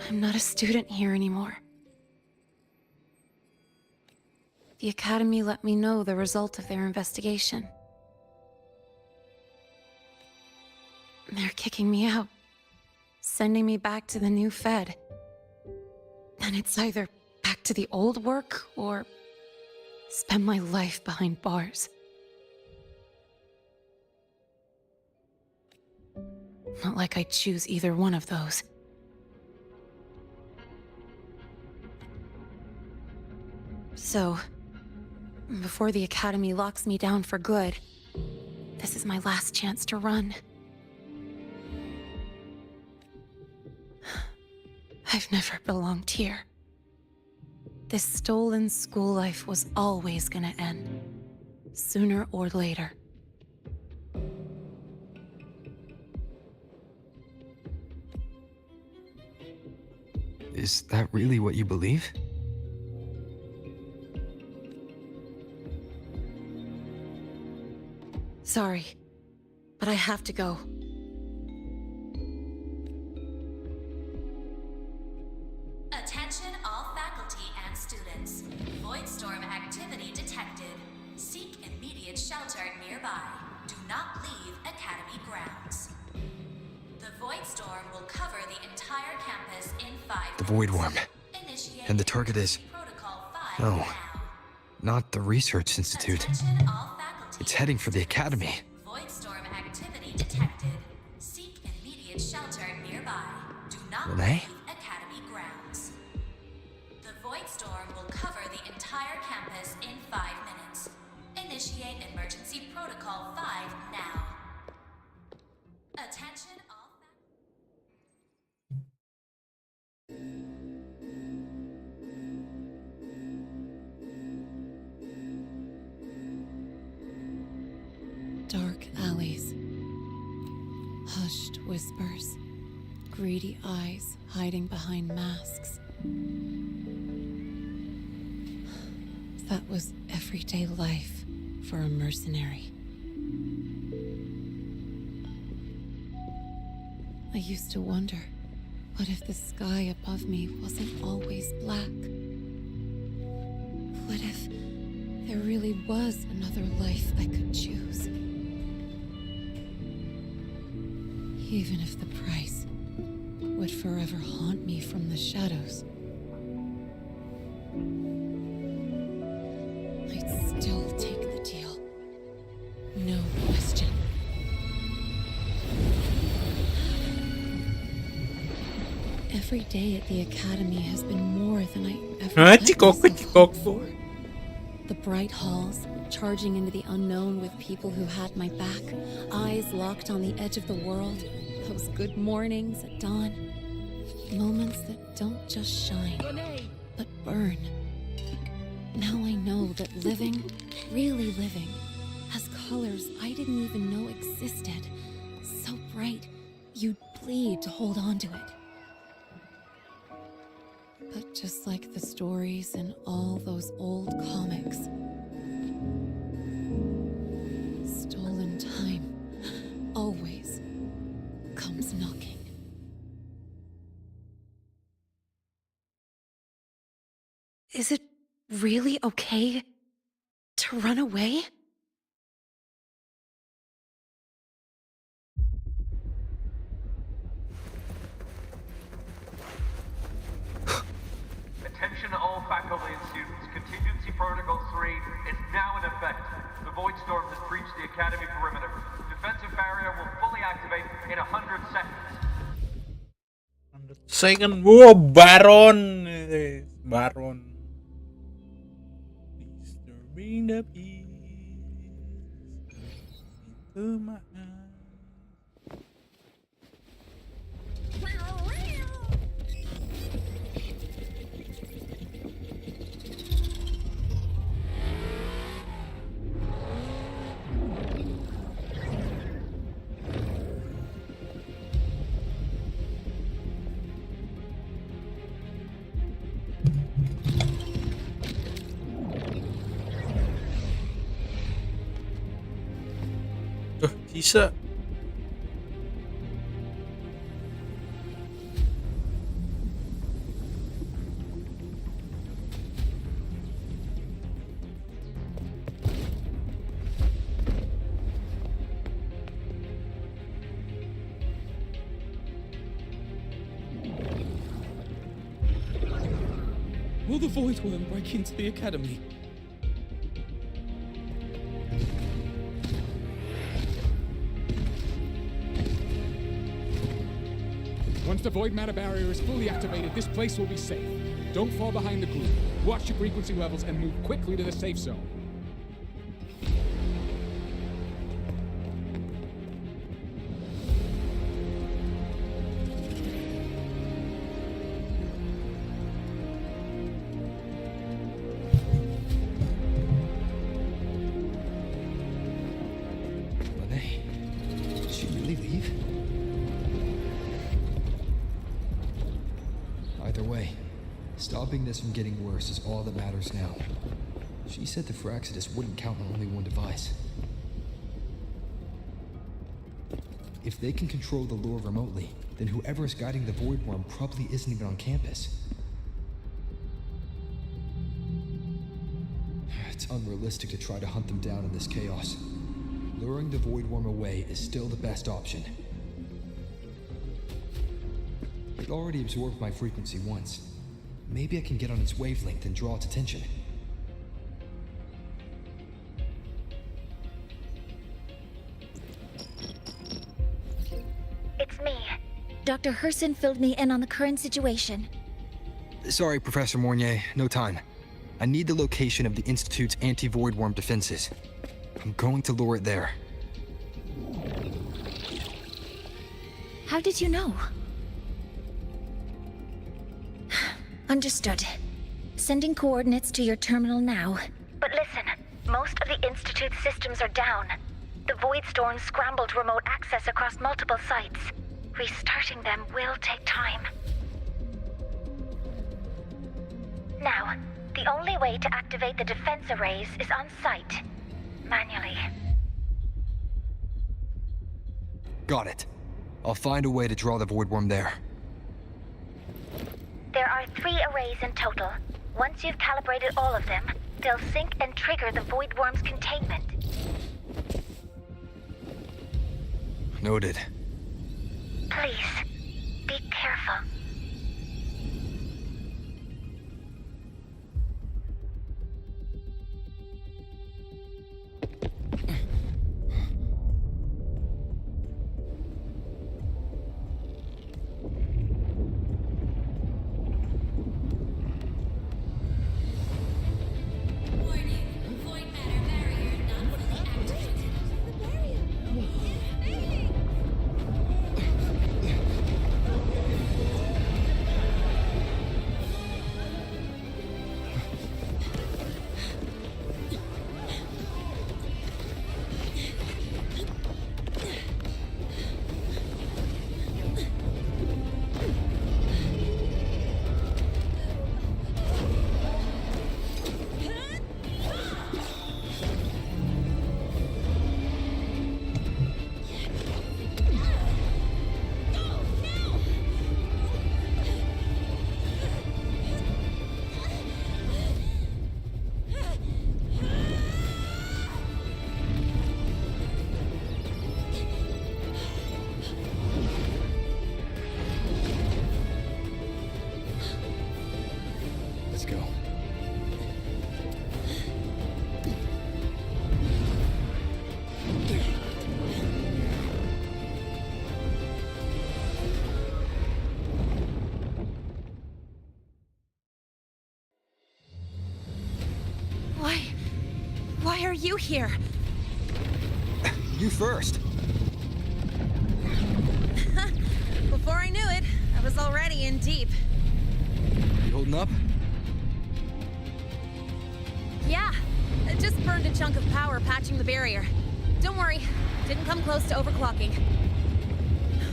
I'm not a student here anymore. The Academy let me know the result of their investigation. They're kicking me out, sending me back to the new Fed. Then it's either back to the old work or spend my life behind bars. Not like I'd choose either one of those. So, before the Academy locks me down for good, this is my last chance to run. I've never belonged here. This stolen school life was always gonna end, sooner or later. Is that really what you believe? Sorry, but I have to go. Attention all faculty and students. Void storm activity detected. Seek immediate shelter nearby. Do not leave Academy grounds. The void storm will cover the entire campus in 5 minutes. The void worm. Initiate And the target is... Protocol 5 No, now. not the Research Institute. Attention all faculty. It's heading for the Academy. Void storm activity detected. Seek immediate shelter nearby. Do not Lynae? leave Academy grounds. The void storm will cover the entire campus in 5 minutes. Initiate emergency protocol 5 now. Attention all Dark alleys, hushed whispers, greedy eyes hiding behind masks. That was everyday life for a mercenary. I used to wonder, what if the sky above me wasn't always black? What if there really was another life I could choose? Even if the price would forever haunt me from the shadows, I'd still take the deal. No question. Every day at the Academy has been more than I ever let myself hope for. The bright halls, charging into the unknown with people who had my back, eyes locked on the edge of the world, those good mornings at dawn, moments that don't just shine, but burn. Now I know that living, really living, has colors I didn't even know existed, so bright you'd bleed to hold on to it. But just like the stories in all those old comics, stolen time always comes knocking. Is it really okay to run away? Attention all faculty and students. Contingency Protocol 3 is now in effect. The Void Storm has breached the Academy perimeter. Defensive barrier will fully activate in 100 seconds. Second, wow, Baron, Baron, disturbing the peace. Into my eyes. Bisa. Will the Void Worm break into the Academy? Once the void matter barrier is fully activated, this place will be safe. Don't fall behind the group. Watch your frequency levels and move quickly to the safe zone. Lynae, did she really leave? Either way, stopping this from getting worse is all that matters now. She said the Phraxidus wouldn't count on only one device. If they can control the lure remotely, then whoever is guiding the Void Worm probably isn't even on campus. It's unrealistic to try to hunt them down in this chaos. Luring the Void Worm away is still the best option. It already absorbed my frequency once. Maybe I can get on its wavelength and draw its attention. It's me. Dr. Herson filled me in on the current situation. Sorry, Professor Mornier, no time. I need the location of the Institute's anti-Void Worm defenses. I'm going to lure it there. How did you know? Understood. Sending coordinates to your terminal now. But listen, most of the Institute's systems are down. The Void Storm scrambled remote access across multiple sites. Restarting them will take time. Now, the only way to activate the defense arrays is on site. Manually. Got it. I'll find a way to draw the Void Worm there. There are 3 arrays in total. Once you've calibrated all of them, they'll sync and trigger the Void Worm's containment. Noted. Please, be careful. Let's go. Why are you here? You first. Before I knew it, I was already in deep. You holding up? Yeah, I just burned a chunk of power patching the barrier. Don't worry, didn't come close to overclocking.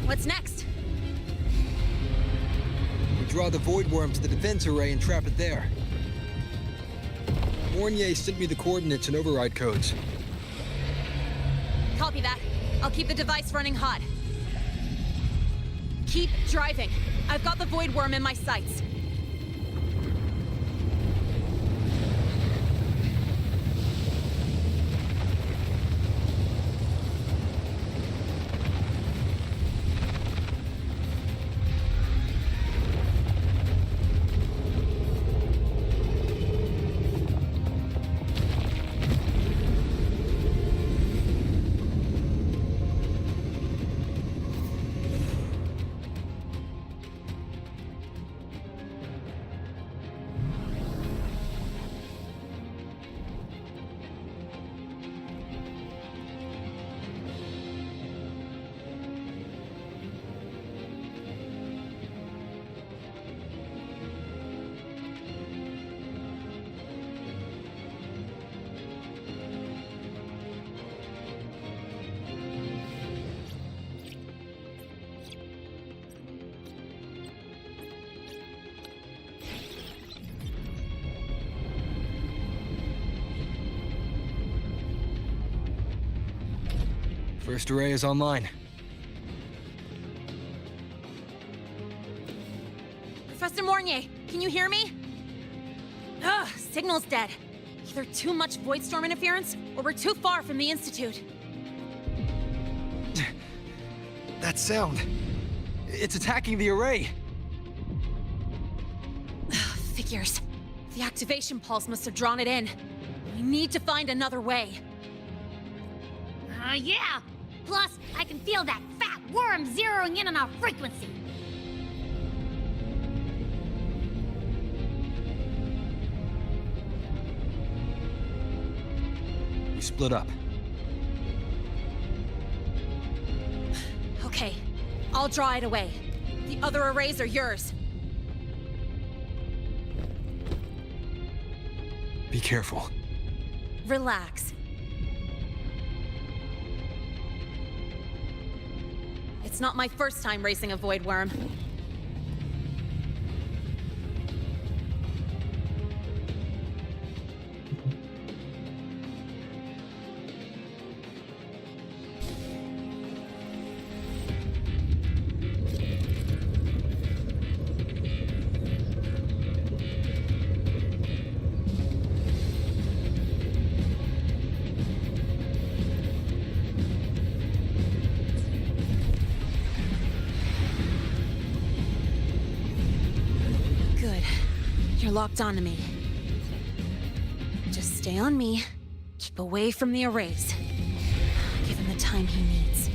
What's next? We draw the Void Worm to the defense array and trap it there. Mornier sent me the coordinates and override codes. Copy that. I'll keep the device running hot. Keep driving. I've got the void worm in my sights. First array is online. Professor Mornier, can you hear me? Ugh, signal's dead. Either too much void storm interference, or we're too far from the Institute. That sound. It's attacking the array. Figures. The activation pulse must have drawn it in. We need to find another way. Yeah! Plus, I can feel that fat worm zeroing in on our frequency. We split up. Okay, I'll draw it away. The other arrays are yours. Be careful. Relax. It's not my first time racing a void worm. You're locked onto me. Just stay on me. Keep away from the arrays. Give him the time he needs.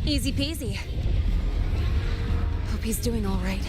Easy peasy. Hope he's doing all right.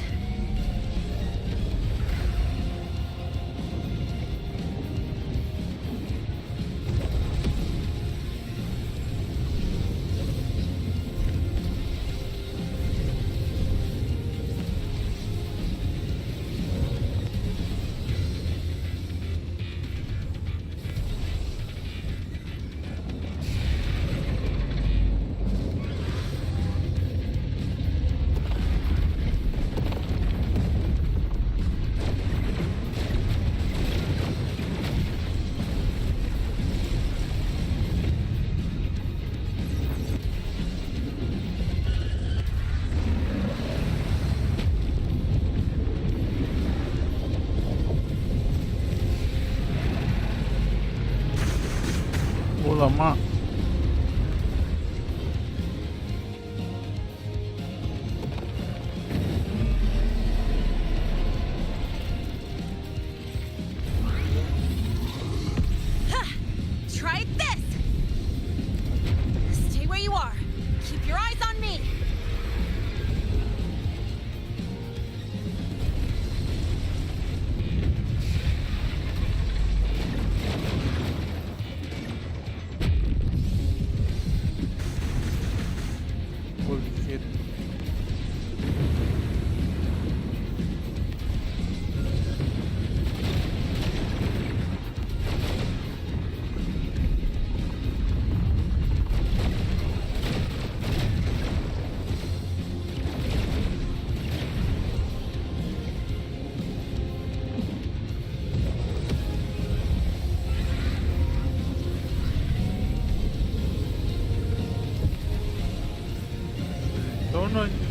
sono anjing.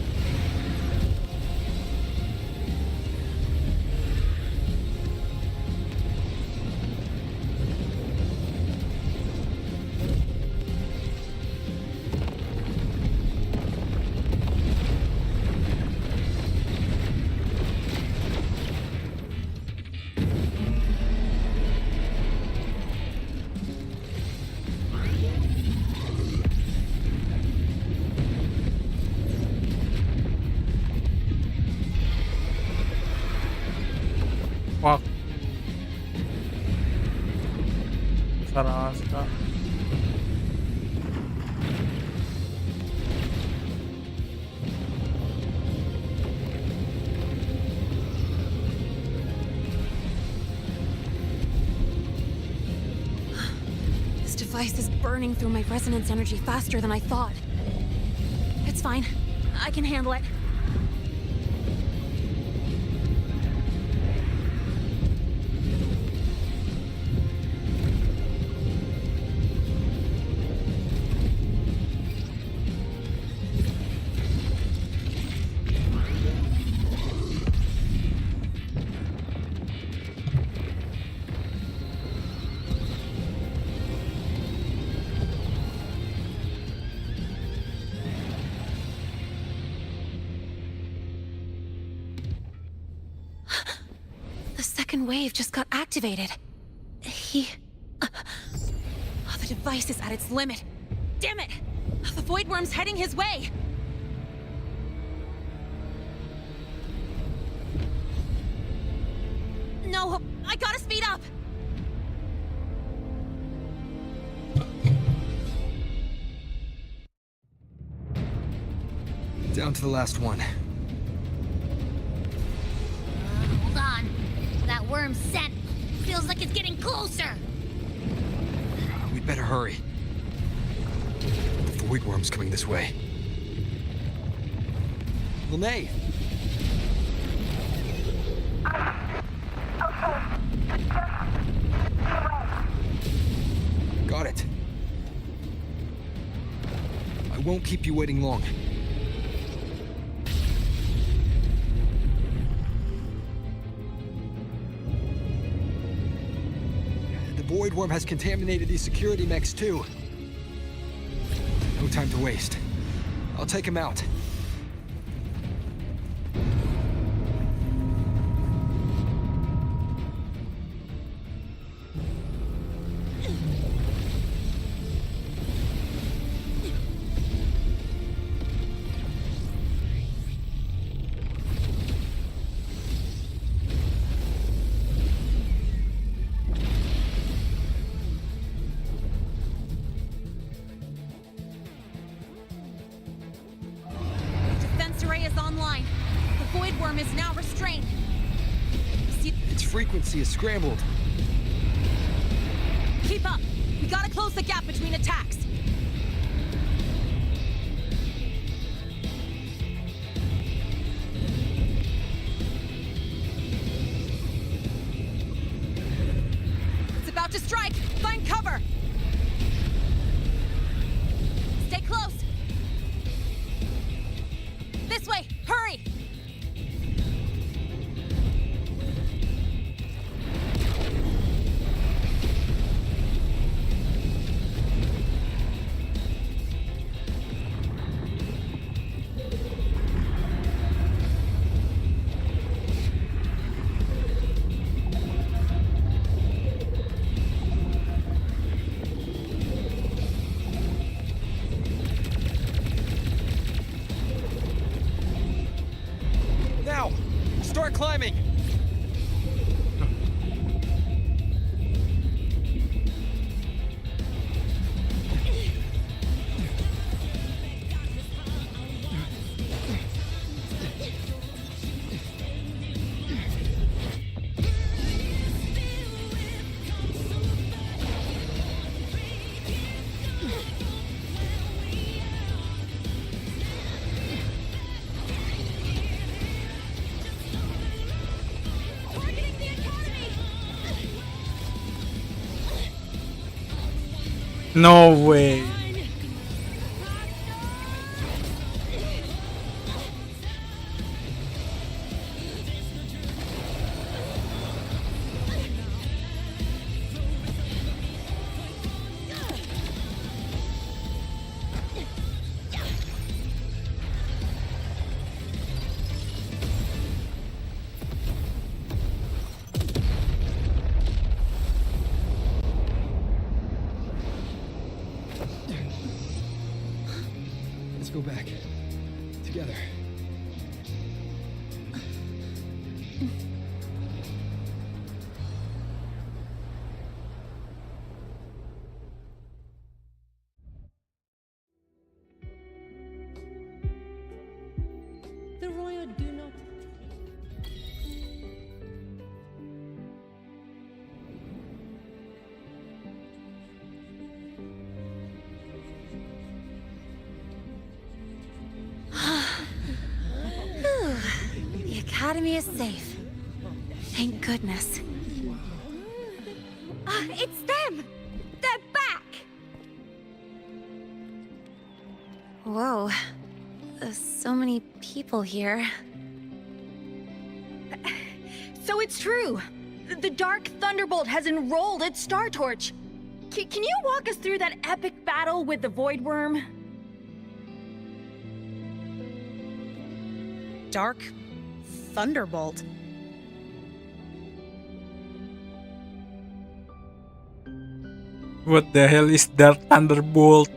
Fuck. Sarasta. This device is burning through my resonance energy faster than I thought. It's fine. I can handle it. The second wave just got activated. The device is at its limit. Damn it! The void worm's heading his way! No, I gotta speed up! Down to the last one. Hold on. That worm's scent feels like it's getting closer. We'd better hurry. The void worm's coming this way. Lynae! Got it. I won't keep you waiting long. The void worm has contaminated these security mechs too. No time to waste. I'll take him out. Frequency is scrambled. Keep up! We gotta close the gap between attacks! It's about to strike! Find cover! Stay close! This way! Hurry! Start climbing! No way. go back. Together. The royal do not. The academy is safe. Thank goodness. It's them! They're back! Whoa. So many people here. So it's true. The Dark Thunderbolt has enrolled at Star Torch. Can you walk us through that epic battle with the Void Worm? Dark Thunderbolt. What the hell is Dark Thunderbolt?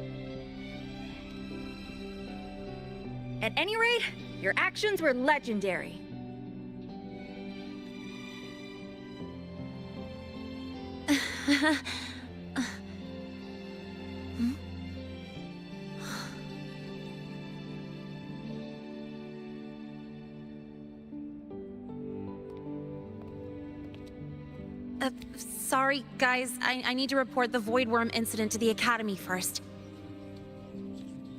At any rate, your actions were legendary. Sorry, guys. I need to report the Void Worm incident to the Academy first.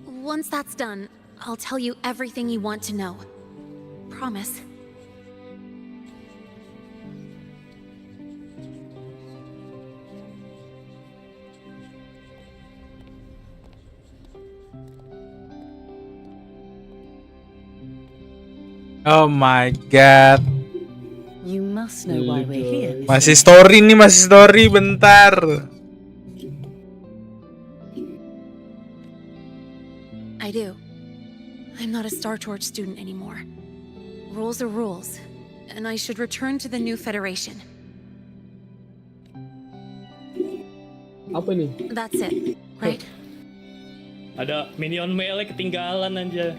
Once that's done, I'll tell you everything you want to know. Promise. Oh my god. You must know why we're here. Masih story nih, masih story, bentar. I do. I'm not a Star Torch student anymore. Rules are rules, and I should return to the new Federation. Apa nih? That's it, right? Ada minion melee ketinggalan aja.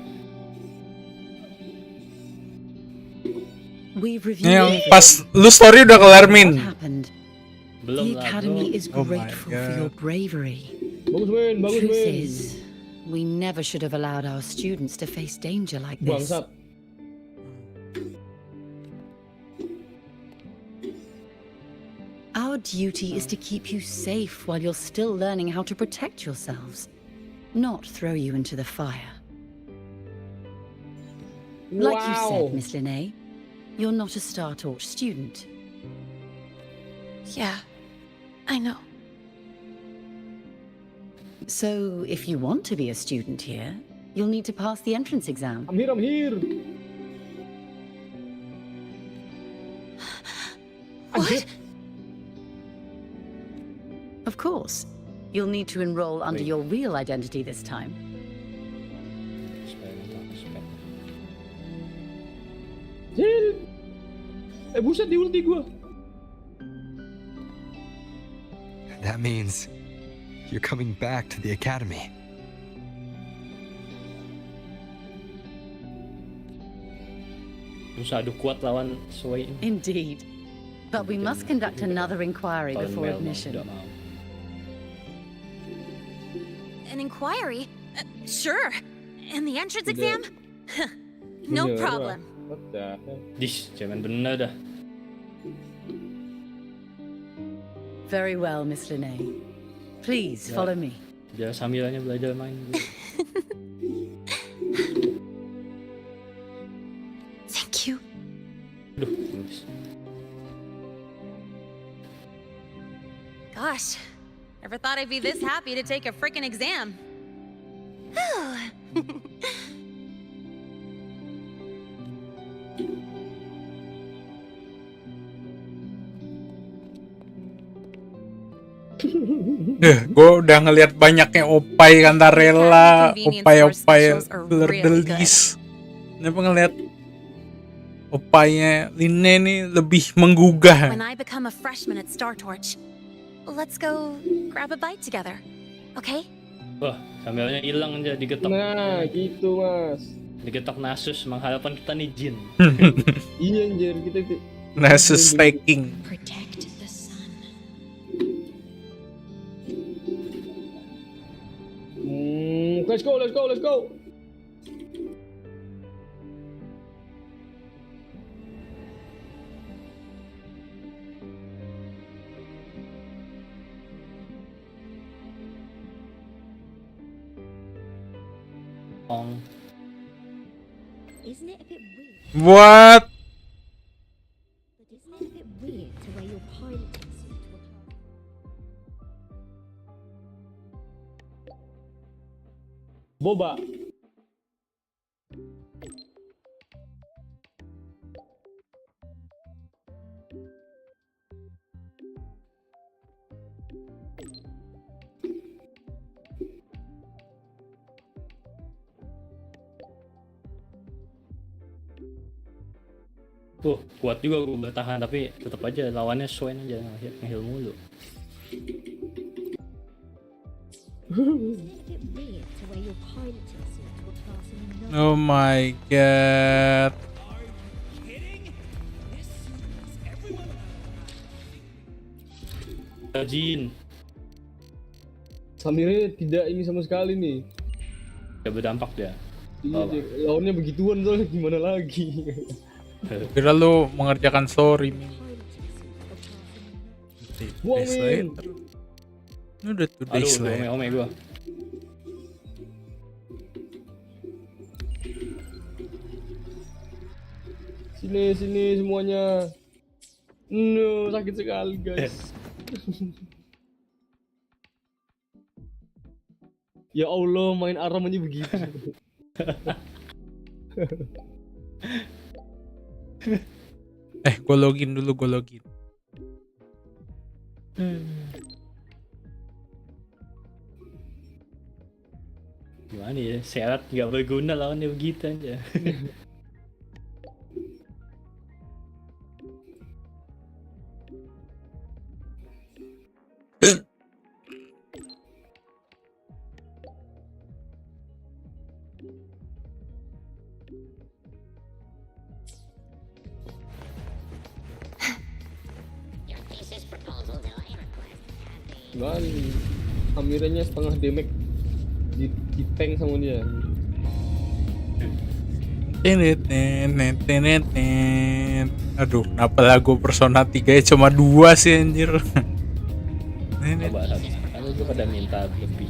We've reviewed Yang pas lu story udah kelar, Min. The Academy is grateful for your bravery. Bagus, Min. Bagus, Truth Min. is, we never should have allowed our students to face danger like this. Bangsat. Our duty is to keep you safe while you're still learning how to protect yourselves, not throw you into the fire. Like you said, Miss Lynae, you're not a Star Torch student. Yeah, I know. So, if you want to be a student here, you'll need to pass the entrance exam. I'm here. What? Of course. You'll need to enroll under your real identity this time. Buset, di ulti gua. That means you're coming back to the Academy. Susah adu kuat lawan Sway. Indeed. But we must conduct another inquiry before admission. An inquiry? Sure. And the entrance exam? No problem. What the hell? Dish, jangan bener dah. Very well, Miss Lynae. Please follow me. Jangan sambilannya belajar main. Thank you. Gosh, never thought I'd be this happy to take a frickin' exam. Gue udah ngelihat banyaknya opai Kantarella, opai-opai Blurdelis. Kenapa ngelihat opainya Lynae nih lebih menggugah. When I become a freshman at Star Torch, let's go grab a bite together, okay? Wah, sambalnya hilang aja digetok. Nah, gitu mas. Digetok Nasus, menghadapan kita nih Jin. Iya anjir, kita itu. Nasus staking. Protect the sun. Let's go, let's go, let's go. Isn't it a bit weird? What? But isn't it a bit weird to wear your piloting suit to a class? Boba. Kuat juga gue bertahan, tapi tetap aja lawannya Swain aja nge-heal mulu. Isn't it a bit weird to wear your piloting suit to a class in another? Oh my god. Jin. Samirnya tidak ini sama sekali nih. Gak berdampak dia. Iya, lawannya begituan soalnya gimana lagi. Kira lu mengerjakan story. Buang Min. Ini udah 2 days lah ya. Ome gua. Sini semuanya. No, sakit sekali guys. Ya Allah, main Aram aja begitu. Gue login dulu, gue login. Gimana ya, syarat gak berguna lawannya begitu aja. Gimana nih? Amiranya setengah damage di tank sama dia. Aduh, kenapa lagu Persona 3 nya cuma 2 sih anjir. Coba aku tuh pada minta lebih.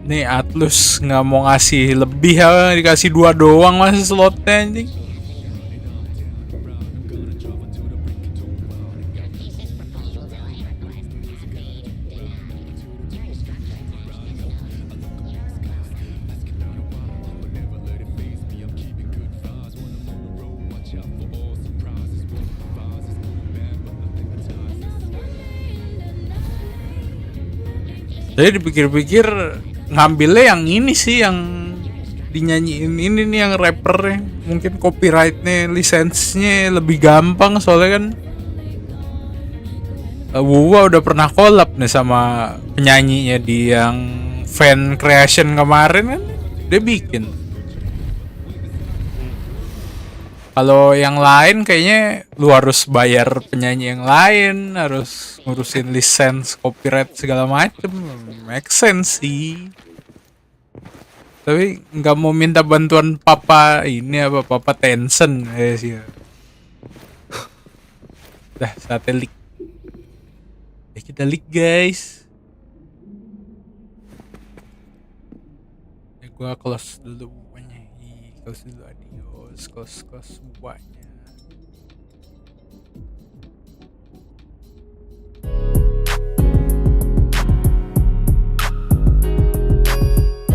Nih Atlus nggak mau ngasih lebih ya, dikasih 2 doang masih slotnya anjing. Jadi dipikir-pikir ngambilnya yang ini sih, yang dinyanyiin ini nih, yang rappernya. Mungkin copyrightnya, lisensinya lebih gampang soalnya kan Wuwa udah pernah collab nih sama penyanyinya di yang fan creation kemarin kan, dia bikin. Kalau yang lain kayaknya lu harus bayar penyanyi yang lain, harus ngurusin lisensi, copyright segala macem. Make sense sih. Tapi nggak mau minta bantuan papa ini apa, papa Tencent sih. Dah, saatnya leak. Kita leak guys. Gua close dulu bukunya. Close dulu, adios. Close bukunya.